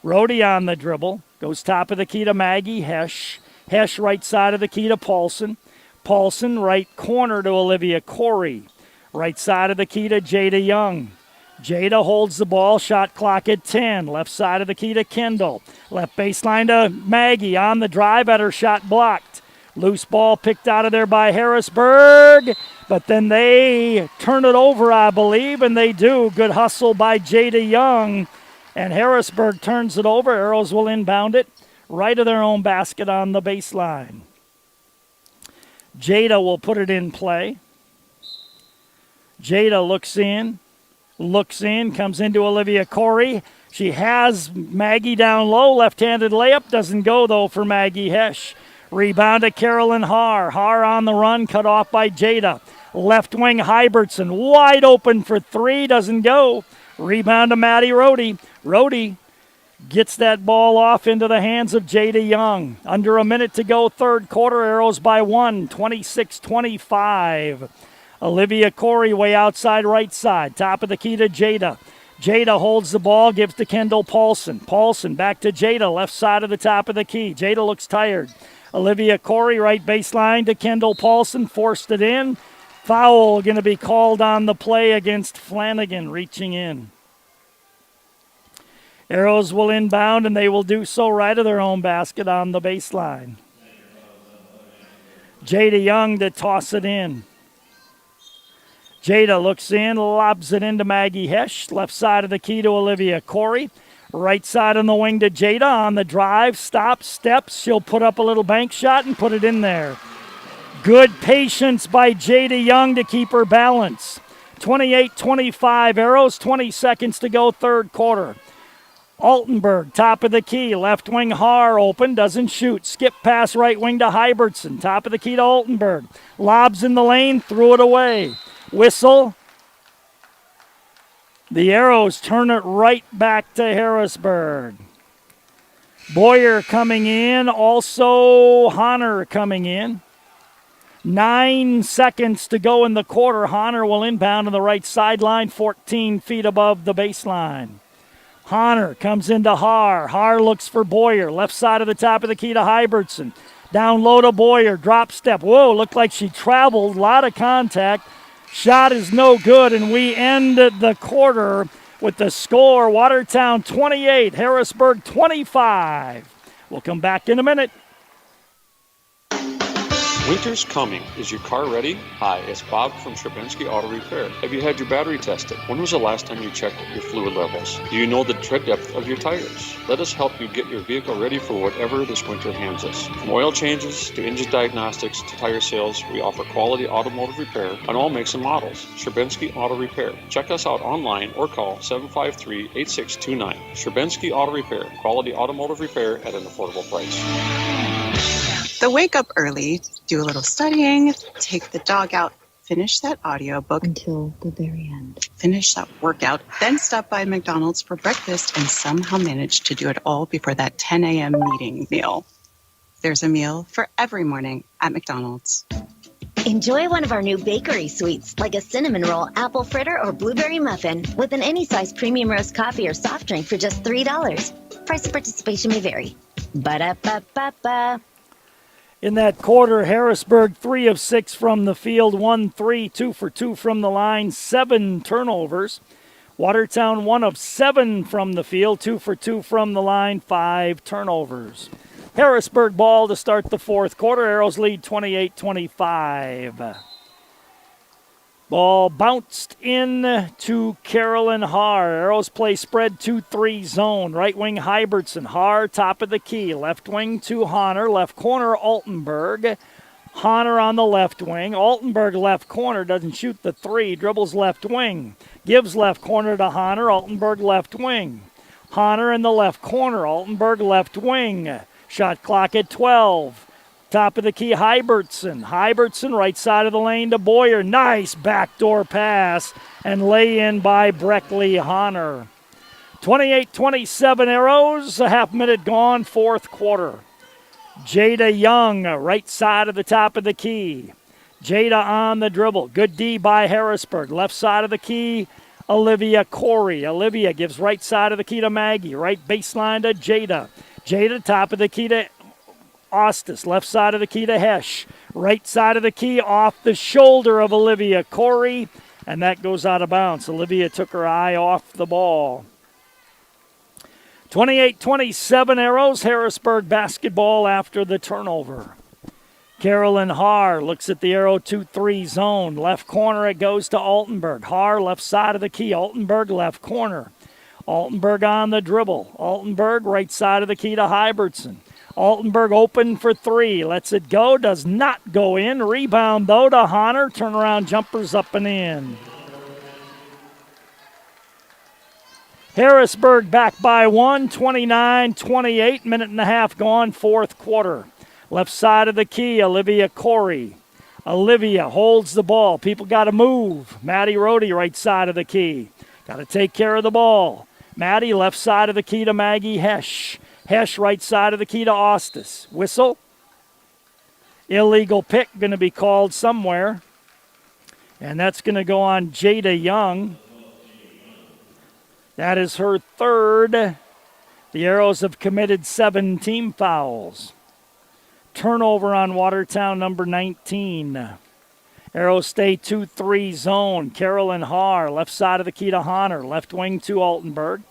Rohde on the dribble. Goes top of the key to Maggie Hesch. Hesch right side of the key to Paulson. Paulson right corner to Olivia Corey. Right side of the key to Jada Young. Jada holds the ball. Shot clock at 10. Left side of the key to Kendall. Left baseline to Maggie. On the drive at her shot blocked. Loose ball picked out of there by Harrisburg. But then they turn it over, I believe, and they do. Good hustle by Jada Young. And Harrisburg turns it over. Arrows will inbound it right of their own basket on the baseline. Jada will put it in play. Jada looks in, comes into Olivia Corey. She has Maggie down low. Left-handed layup doesn't go, though, for Maggie Hesch. Rebound to Carolyn Haar. Haar on the run, cut off by Jada. Left wing Hybertson, wide open for 3, doesn't go. Rebound to Maddie Rohde. Rohde gets that ball off into the hands of Jada Young. Under a minute to go, third quarter. Arrows by 1, 26-25. Olivia Corey way outside right side. Top of the key to Jada. Jada holds the ball, gives to Kendall Paulson. Paulson back to Jada, left side of the top of the key. Jada looks tired. Olivia Corey right baseline to Kendall Paulson. Forced it in. Foul going to be called on the play against Flanagan, reaching in. Arrows will inbound, and they will do so right of their own basket on the baseline. Jada Young to toss it in. Jada looks in, lobs it into Maggie Hesch. Left side of the key to Olivia Corey. Right side on the wing to Jada on the drive. Stops, steps. She'll put up a little bank shot and put it in there. Good patience by Jada Young to keep her balance. 28-25 Arrows, 20 seconds to go, third quarter. Altenberg, top of the key. Left wing Haar open, doesn't shoot. Skip pass right wing to Hybertson. Top of the key to Altenberg. Lobs in the lane, threw it away. Whistle. The Arrows turn it right back to Harrisburg. Boyer coming in, also Honor coming in. 9 seconds to go in the quarter. Honor will inbound on the right sideline, 14 feet above the baseline. Honor comes into Haar. Haar looks for Boyer. Left side of the top of the key to Hybertson. Down low to Boyer. Drop step. Whoa, looked like she traveled. A lot of contact. Shot is no good, and we end the quarter with the score, Watertown 28, Harrisburg 25. We'll come back in a minute. Winter's coming. Is your car ready? Hi, it's Bob from Stravinsky Auto Repair. Have you had your battery tested? When was the last time you checked your fluid levels? Do you know the tread depth of your tires? Let us help you get your vehicle ready for whatever this winter hands us. From oil changes to engine diagnostics to tire sales, we offer quality automotive repair on all makes and models. Stravinsky Auto Repair. Check us out online or call 753-8629. Stravinsky Auto Repair. Quality automotive repair at an affordable price. So wake up early, do a little studying, take the dog out, finish that audiobook until the very end. Finish that workout, then stop by McDonald's for breakfast and somehow manage to do it all before that 10 a.m. meeting meal. There's a meal for every morning at McDonald's. Enjoy one of our new bakery sweets, like a cinnamon roll, apple fritter, or blueberry muffin, with an any size premium roast coffee or soft drink for just $3. Price of participation may vary. Ba-da-ba-ba-ba. In that quarter, Harrisburg 3 of 6 from the field, 1-3, 2 for 2 from the line, 7 turnovers. Watertown 1 of 7 from the field, 2 for 2 from the line, 5 turnovers. Harrisburg ball to start the fourth quarter. Arrows lead 28-25. Ball bounced in to Carolyn Haar. Arrows play spread 2-3 zone. Right wing Hybertson. Haar top of the key. Left wing to Honor. Left corner Altenberg. Honor on the left wing. Altenberg left corner. Doesn't shoot the three. Dribbles left wing. Gives left corner to Honor. Altenberg left wing. Honor in the left corner. Altenberg left wing. Shot clock at 12. Top of the key, Hybertson. Hybertson, right side of the lane to Boyer. Nice backdoor pass and lay in by Breckley Honor. 28-27 Arrows, a half minute gone, fourth quarter. Jada Young, right side of the top of the key. Jada on the dribble. Good D by Harrisburg. Left side of the key, Olivia Corey. Olivia gives right side of the key to Maggie. Right baseline to Jada. Jada, top of the key to Ostis, left side of the key to Hesh. Right side of the key off the shoulder of Olivia Corey, and that goes out of bounds. Olivia took her eye off the ball. 28-27 Arrows, Harrisburg basketball after the turnover. Carolyn Haar looks at the arrow 2-3 zone. Left corner, it goes to Altenberg. Haar, left side of the key. Altenberg, left corner. Altenberg on the dribble. Altenberg, right side of the key to Hybertson. Altenberg open for three. Lets it go. Does not go in. Rebound, though, to Honor. Turnaround jumpers up and in. Harrisburg back by 1, 29-28. Minute and a half gone, fourth quarter. Left side of the key, Olivia Corey. Olivia holds the ball. People got to move. Maddie Rohde, right side of the key. Got to take care of the ball. Maddie, left side of the key to Maggie Hesh. Hesh, right side of the key to Ostis. Whistle. Illegal pick going to be called somewhere. And that's going to go on Jada Young. That is her third. The Arrows have committed 7 team fouls. Turnover on Watertown, number 19. Arrows stay 2-3 zone. Carolyn Haar, left side of the key to Honor. Left wing to Altenberg.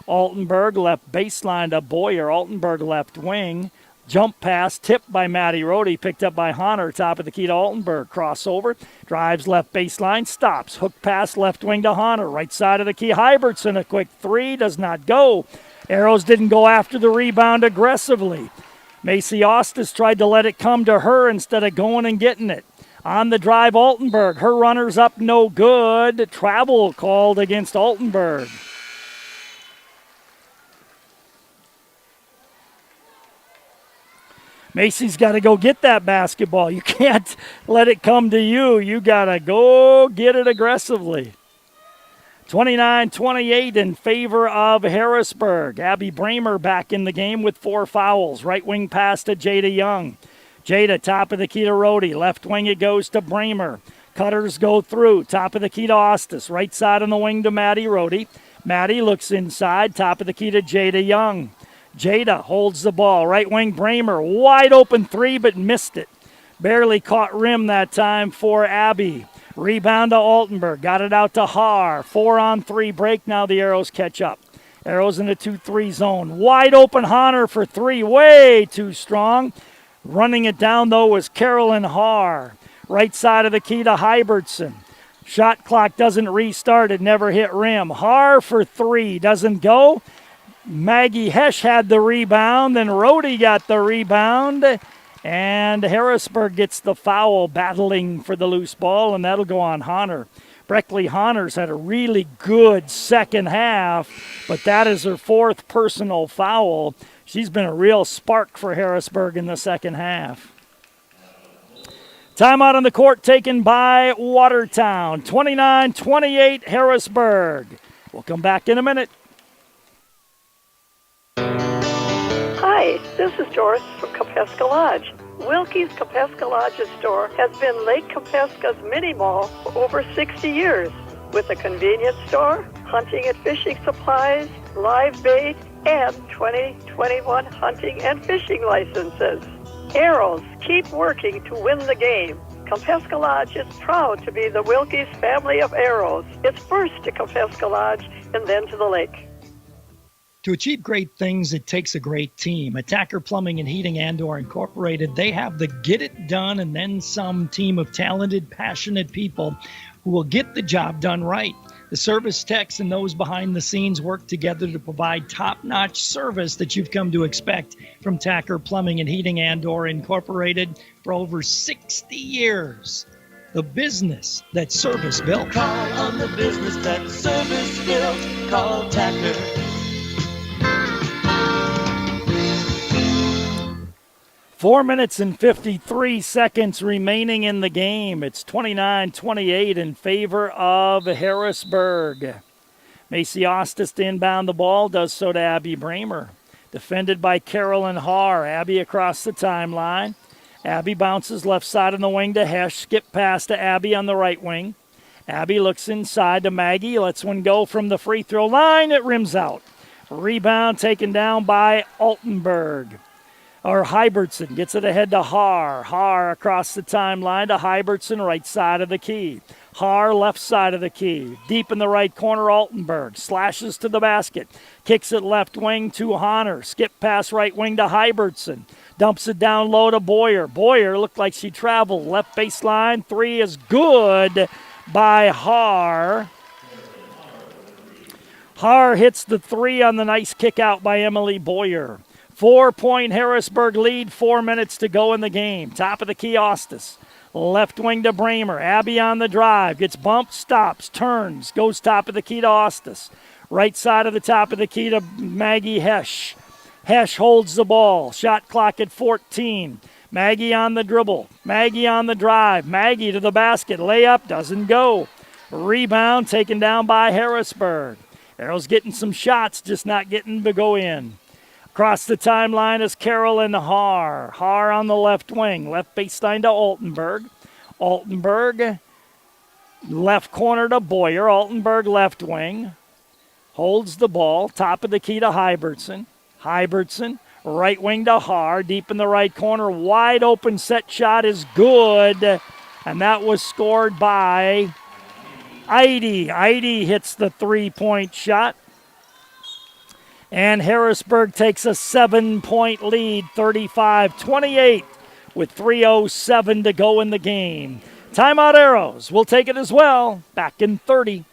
Altenberg, left baseline to Boyer. Altenberg, left wing. Jump pass, tipped by Maddie Rohde, picked up by Honor. Top of the key to Altenberg. Crossover, drives left baseline, stops. Hook pass, left wing to Honor. Right side of the key, Hybertson, a quick three, does not go. Arrows didn't go after the rebound aggressively. Macy Ostis tried to let it come to her instead of going and getting it. On the drive, Altenberg. Her runner's up, no good. Travel called against Altenberg. Macy's got to go get that basketball. You can't let it come to you. You got to go get it aggressively. 29-28 in favor of Harrisburg. Abby Bramer back in the game with 4 fouls. Right wing pass to Jada Young. Jada, top of the key to Rohde. Left wing it goes to Bramer. Cutters go through. Top of the key to Ostis. Right side on the wing to Maddie Rohde. Maddie looks inside. Top of the key to Jada Young. Jada holds the ball. Right wing Bramer. Wide open three, but missed it. Barely caught rim that time for Abby. Rebound to Altenberg. Got it out to Haar. 4-on-3 break. Now the Arrows catch up. Arrows in the 2-3 zone. Wide open Honor for three. Way too strong. Running it down, though, was Carolyn Haar. Right side of the key to Hybertson. Shot clock doesn't restart. It never hit rim. Haar for three. Doesn't go. Maggie Hesch had the rebound. Then Rhodey got the rebound. And Harrisburg gets the foul, battling for the loose ball, and that'll go on Honor. Breckley Honors had a really good second half, but that is her fourth personal foul. She's been a real spark for Harrisburg in the second half. Timeout on the court taken by Watertown. 29-28 Harrisburg. We'll come back in a minute. Hi, this is Doris from Campesca Lodge. Wilkie's Campesca Lodge's store has been Lake Campesca's mini mall for over 60 years, with a convenience store, hunting and fishing supplies, live bait, and 2021 hunting and fishing licenses. Arrows, keep working to win the game. Campesca Lodge is proud to be the Wilkie's family of arrows. It's first to Campesca Lodge and then to the lake. To achieve great things, it takes a great team. Attacker Plumbing and Heating Andor Incorporated, they have the get it done and then some team of talented, passionate people who will get the job done right. The service techs and those behind the scenes work together to provide top-notch service that you've come to expect from Tacker Plumbing and Heating Andor Incorporated for over 60 years. The business that service built. Call on the business that service built. Call Tacker. 4 minutes and 53 seconds remaining in the game. It's 29-28 in favor of Harrisburg. Macy Ostis to inbound the ball, does so to Abby Bramer. Defended by Carolyn Haar. Abby across the timeline. Abby bounces left side on the wing to Hesch. Skip pass to Abby on the right wing. Abby looks inside to Maggie. Lets one go from the free throw line. It rims out. Rebound taken down by Altenberg. Or Hybertson gets it ahead to Haar. Haar across the timeline to Hybertson, right side of the key. Haar left side of the key. Deep in the right corner, Altenberg. Slashes to the basket. Kicks it left wing to Honor. Skip pass right wing to Hybertson. Dumps it down low to Boyer. Boyer looked like she traveled. Left baseline. Three is good by Haar. Haar hits the three on the nice kick out by Emily Boyer. 4-point Harrisburg lead, 4 minutes to go in the game. Top of the key, Ostis. Left wing to Bramer. Abby on the drive. Gets bumped, stops, turns, goes top of the key to Ostis. Right side of the top of the key to Maggie Hesch. Hesch holds the ball. Shot clock at 14. Maggie on the dribble. Maggie on the drive. Maggie to the basket. Layup doesn't go. Rebound taken down by Harrisburg. Arrows getting some shots, just not getting to go in. Across the timeline is Carolyn Haar. Haar on the left wing. Left baseline to Altenberg. Altenberg, left corner to Boyer. Altenberg left wing. Holds the ball. Top of the key to Hybertson. Hybertson, right wing to Haar. Deep in the right corner. Wide open set shot is good. And that was scored by Eide. Eide hits the three-point shot. And Harrisburg takes a 7-point lead, 35-28, with 3:07 to go in the game. Timeout Arrows. We'll take it as well. Back in 30.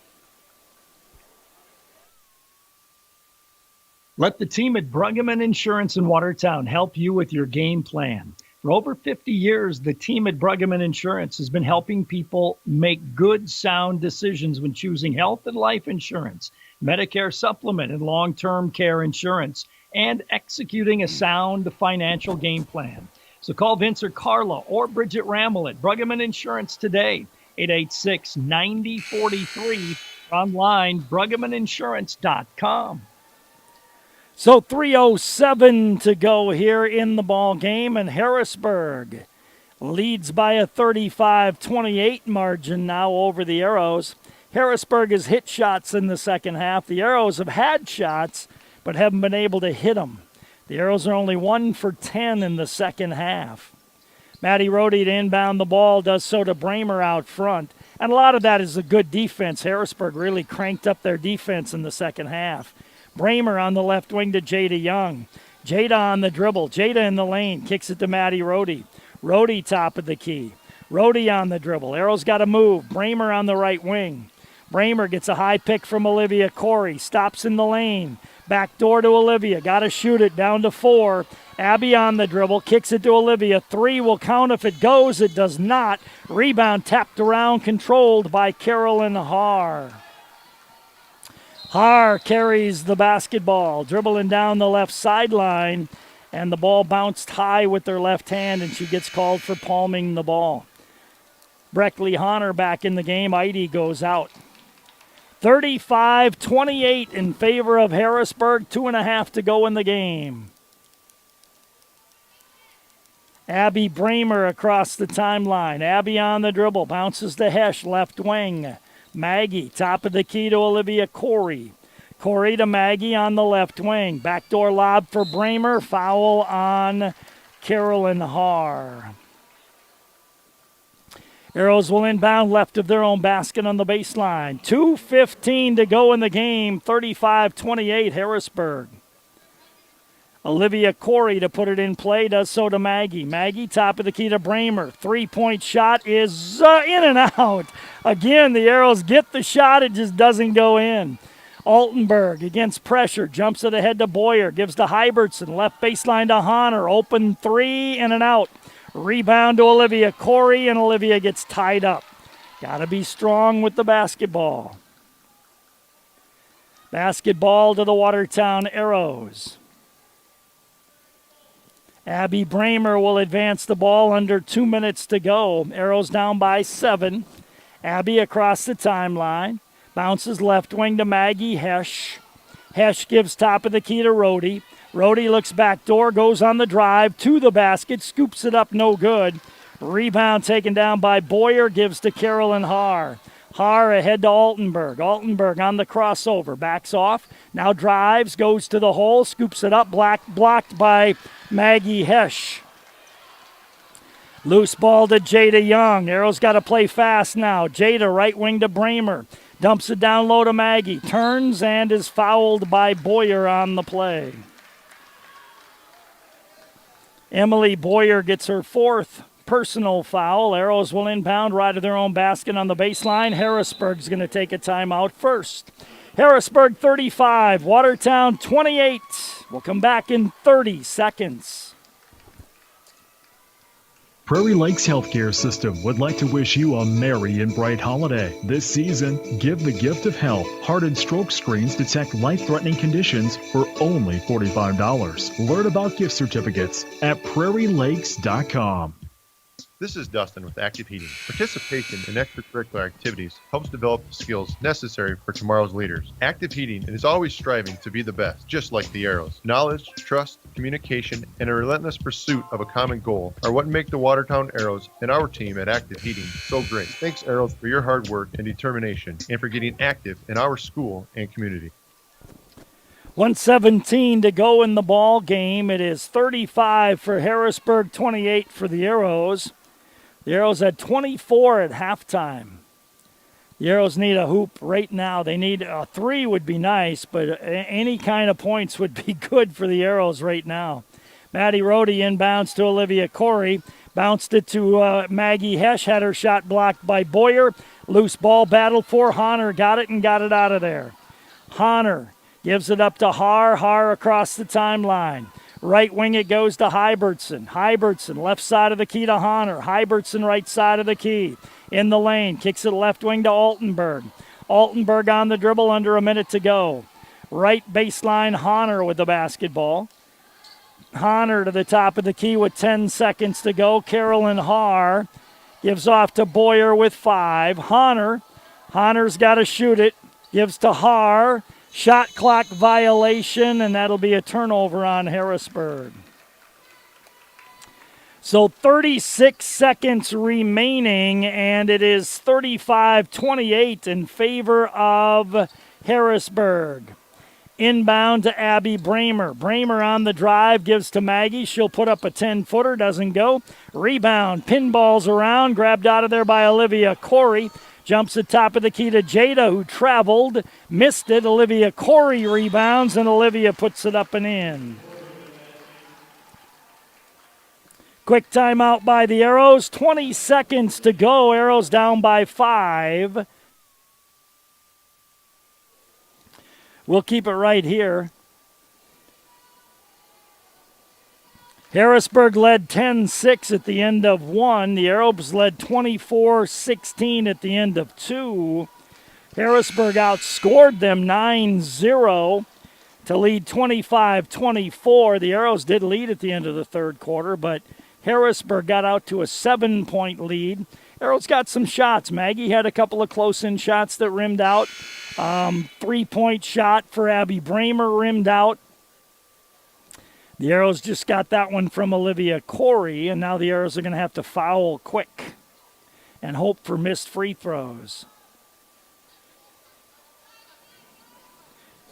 Let the team at Bruggeman Insurance in Watertown help you with your game plan. For over 50 years, the team at Bruggeman Insurance has been helping people make good, sound decisions when choosing health and life insurance, Medicare supplement and long-term care insurance, and executing a sound financial game plan. So call Vince or Carla or Bridget Rammel at Bruggeman Insurance today, 886-9043, online, BruggemanInsurance.com. So 3:07 to go here in the ball game, and Harrisburg leads by a 35-28 margin now over the Arrows. Harrisburg has hit shots in the second half. The Arrows have had shots, but haven't been able to hit them. The Arrows are only 1 for 10 in the second half. Maddie Rohde to inbound the ball, does so to Bramer out front. And a lot of that is a good defense. Harrisburg really cranked up their defense in the second half. Bramer on the left wing to Jada Young. Jada on the dribble. Jada in the lane. Kicks it to Maddie Rohde. Rohde top of the key. Rohde on the dribble. Arrow's got to move. Bramer on the right wing. Bramer gets a high pick from Olivia Corey. Stops in the lane. Back door to Olivia. Got to shoot it down to 4. Abby on the dribble. Kicks it to Olivia. 3 will count if it goes. It does not. Rebound tapped around, controlled by Carolyn Haar. Haar carries the basketball, dribbling down the left sideline, and the ball bounced high with their left hand, and she gets called for palming the ball. Breckley Honor back in the game. Idy goes out. 35-28 in favor of Harrisburg. 2.5 to go in the game. Abby Bramer across the timeline. Abby on the dribble. Bounces to Hesh, left wing. Maggie, top of the key to Olivia Corey. Corey to Maggie on the left wing. Backdoor lob for Bramer. Foul on Carolyn Haar. Arrows will inbound left of their own basket on the baseline. 2:15 to go in the game. 35-28 Harrisburg. Olivia Corey to put it in play, does so to Maggie. Maggie, top of the key to Bramer. 3-point shot is in and out. Again, the Arrows get the shot, it just doesn't go in. Altenberg against pressure, jumps it ahead to Boyer, gives to Hybertson, left baseline to Honor. Open 3, in and out. Rebound to Olivia Corey, and Olivia gets tied up. Got to be strong with the basketball. Basketball to the Watertown Arrows. Abby Bramer will advance the ball under 2 minutes to go. Arrows down by 7. Abby across the timeline. Bounces left wing to Maggie Hesh. Hesh gives top of the key to Rohde. Rohde looks back door, goes on the drive to the basket, scoops it up, no good. Rebound taken down by Boyer, gives to Carolyn Haar. Haar ahead to Altenberg. Altenberg on the crossover, backs off, now drives, goes to the hole, scoops it up, blocked by Maggie Hesh. Loose ball to Jada Young. Arrow's got to play fast now. Jada right wing to Bramer. Dumps it down low to Maggie. Turns and is fouled by Boyer on the play. Emily Boyer gets her 4th personal foul. Arrows will inbound right of their own basket on the baseline. Harrisburg's going to take a timeout first. Harrisburg 35, Watertown 28. We'll come back in 30 seconds. Prairie Lakes Healthcare System would like to wish you a merry and bright holiday. This season, give the gift of health. Heart and stroke screens detect life-threatening conditions for only $45. Learn about gift certificates at prairielakes.com. This is Dustin with Active Heating. Participation in extracurricular activities helps develop the skills necessary for tomorrow's leaders. Active Heating is always striving to be the best, just like the Arrows. Knowledge, trust, communication, and a relentless pursuit of a common goal are what make the Watertown Arrows and our team at Active Heating so great. Thanks, Arrows, for your hard work and determination, and for getting active in our school and community. 1:17 to go in the ball game. It is 35 for Harrisburg, 28 for the Arrows. The Arrows had 24 at halftime. The Arrows need a hoop right now. They need a 3 would be nice, but any kind of points would be good for the Arrows right now. Maddie Rohde inbounds to Olivia Corey. Bounced it to Maggie Hesh. Had her shot blocked by Boyer. Loose ball battle for Honor. Got it and got it out of there. Honor gives it up to Haar. Haar across the timeline. Right wing it goes to Hybertson. Hybertson left side of the key to Honor. Hybertson right side of the key. In the lane. Kicks it left wing to Altenberg. Altenberg on the dribble under a minute to go. Right baseline Honor with the basketball. Honor to the top of the key with 10 seconds to go. Carolyn Haar gives off to Boyer with 5. Honor's got to shoot it. Gives to Haar. Shot clock violation, and that'll be a turnover on Harrisburg. So 36 seconds remaining, and it is 35-28 in favor of Harrisburg. Inbound to Abby Bramer. Bramer on the drive, gives to Maggie. She'll put up a 10-footer, doesn't go. Rebound, pinballs around, grabbed out of there by Olivia Corey. Jumps at top of the key to Jada, who traveled, missed it. Olivia Corey rebounds, and Olivia puts it up and in. Quick timeout by the Arrows. 20 seconds to go. Arrows down by 5. We'll keep it right here. Harrisburg led 10-6 at the end of 1. The Arrows led 24-16 at the end of 2. Harrisburg outscored them 9-0 to lead 25-24. The Arrows did lead at the end of the third quarter, but Harrisburg got out to a 7-point lead. Arrows got some shots. Maggie had a couple of close-in shots that rimmed out. 3-point shot for Abby Bramer rimmed out. The Arrows just got that one from Olivia Corey, and now the Arrows are going to have to foul quick and hope for missed free throws.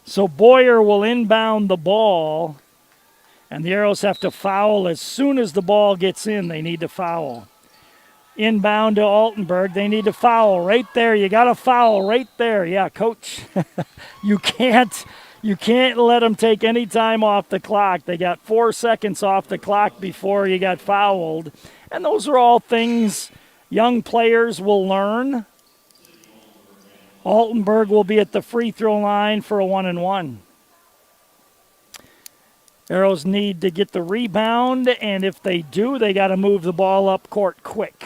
So Boyer will inbound the ball, and the Arrows have to foul as soon as the ball gets in. They need to foul. Inbound to Altenberg. They need to foul right there. You got to foul right there. Yeah, coach. You can't let them take any time off the clock. They got 4 seconds off the clock before you got fouled. And those are all things young players will learn. Altenberg will be at the free throw line for a 1-and-1. Arrows need to get the rebound, and if they do, they got to move the ball up court quick.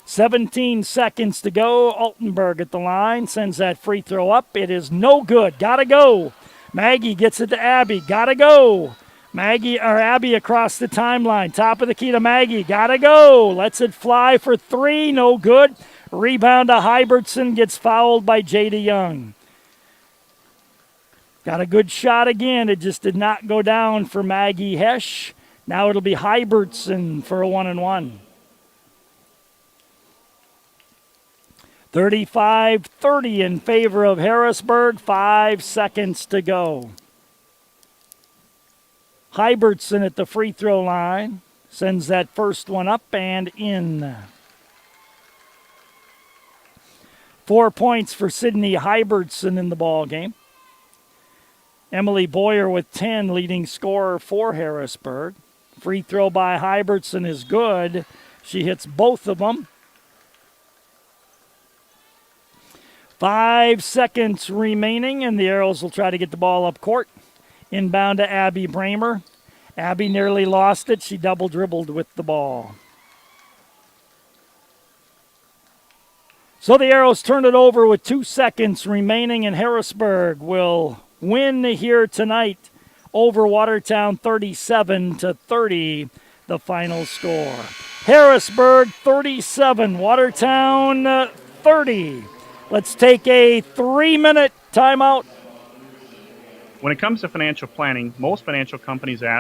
17 seconds to go. Altenberg at the line, sends that free throw up. It is no good. Gotta go. Maggie gets it to Abby. Gotta go. Abby across the timeline. Top of the key to Maggie. Gotta go. Lets it fly for 3. No good. Rebound to Hybertson. Gets fouled by Jada Young. Got a good shot again. It just did not go down for Maggie Hesch. Now it'll be Hybertson for a 1-and-1. 35-30 in favor of Harrisburg. 5 seconds to go. Hybertson at the free throw line. Sends that first one up and in. 4 points for Sydney Hybertson in the ball game. Emily Boyer with 10, leading scorer for Harrisburg. Free throw by Hybertson is good. She hits both of them. 5 seconds remaining, and the Arrows will try to get the ball up court. Inbound to Abby Bramer. Abby nearly lost it. She double dribbled with the ball. So the Arrows turn it over with 2 seconds remaining, and Harrisburg will win here tonight over Watertown 37-30, the final score. Harrisburg 37, Watertown 30. Let's take a 3-minute timeout. When it comes to financial planning, most financial companies ask,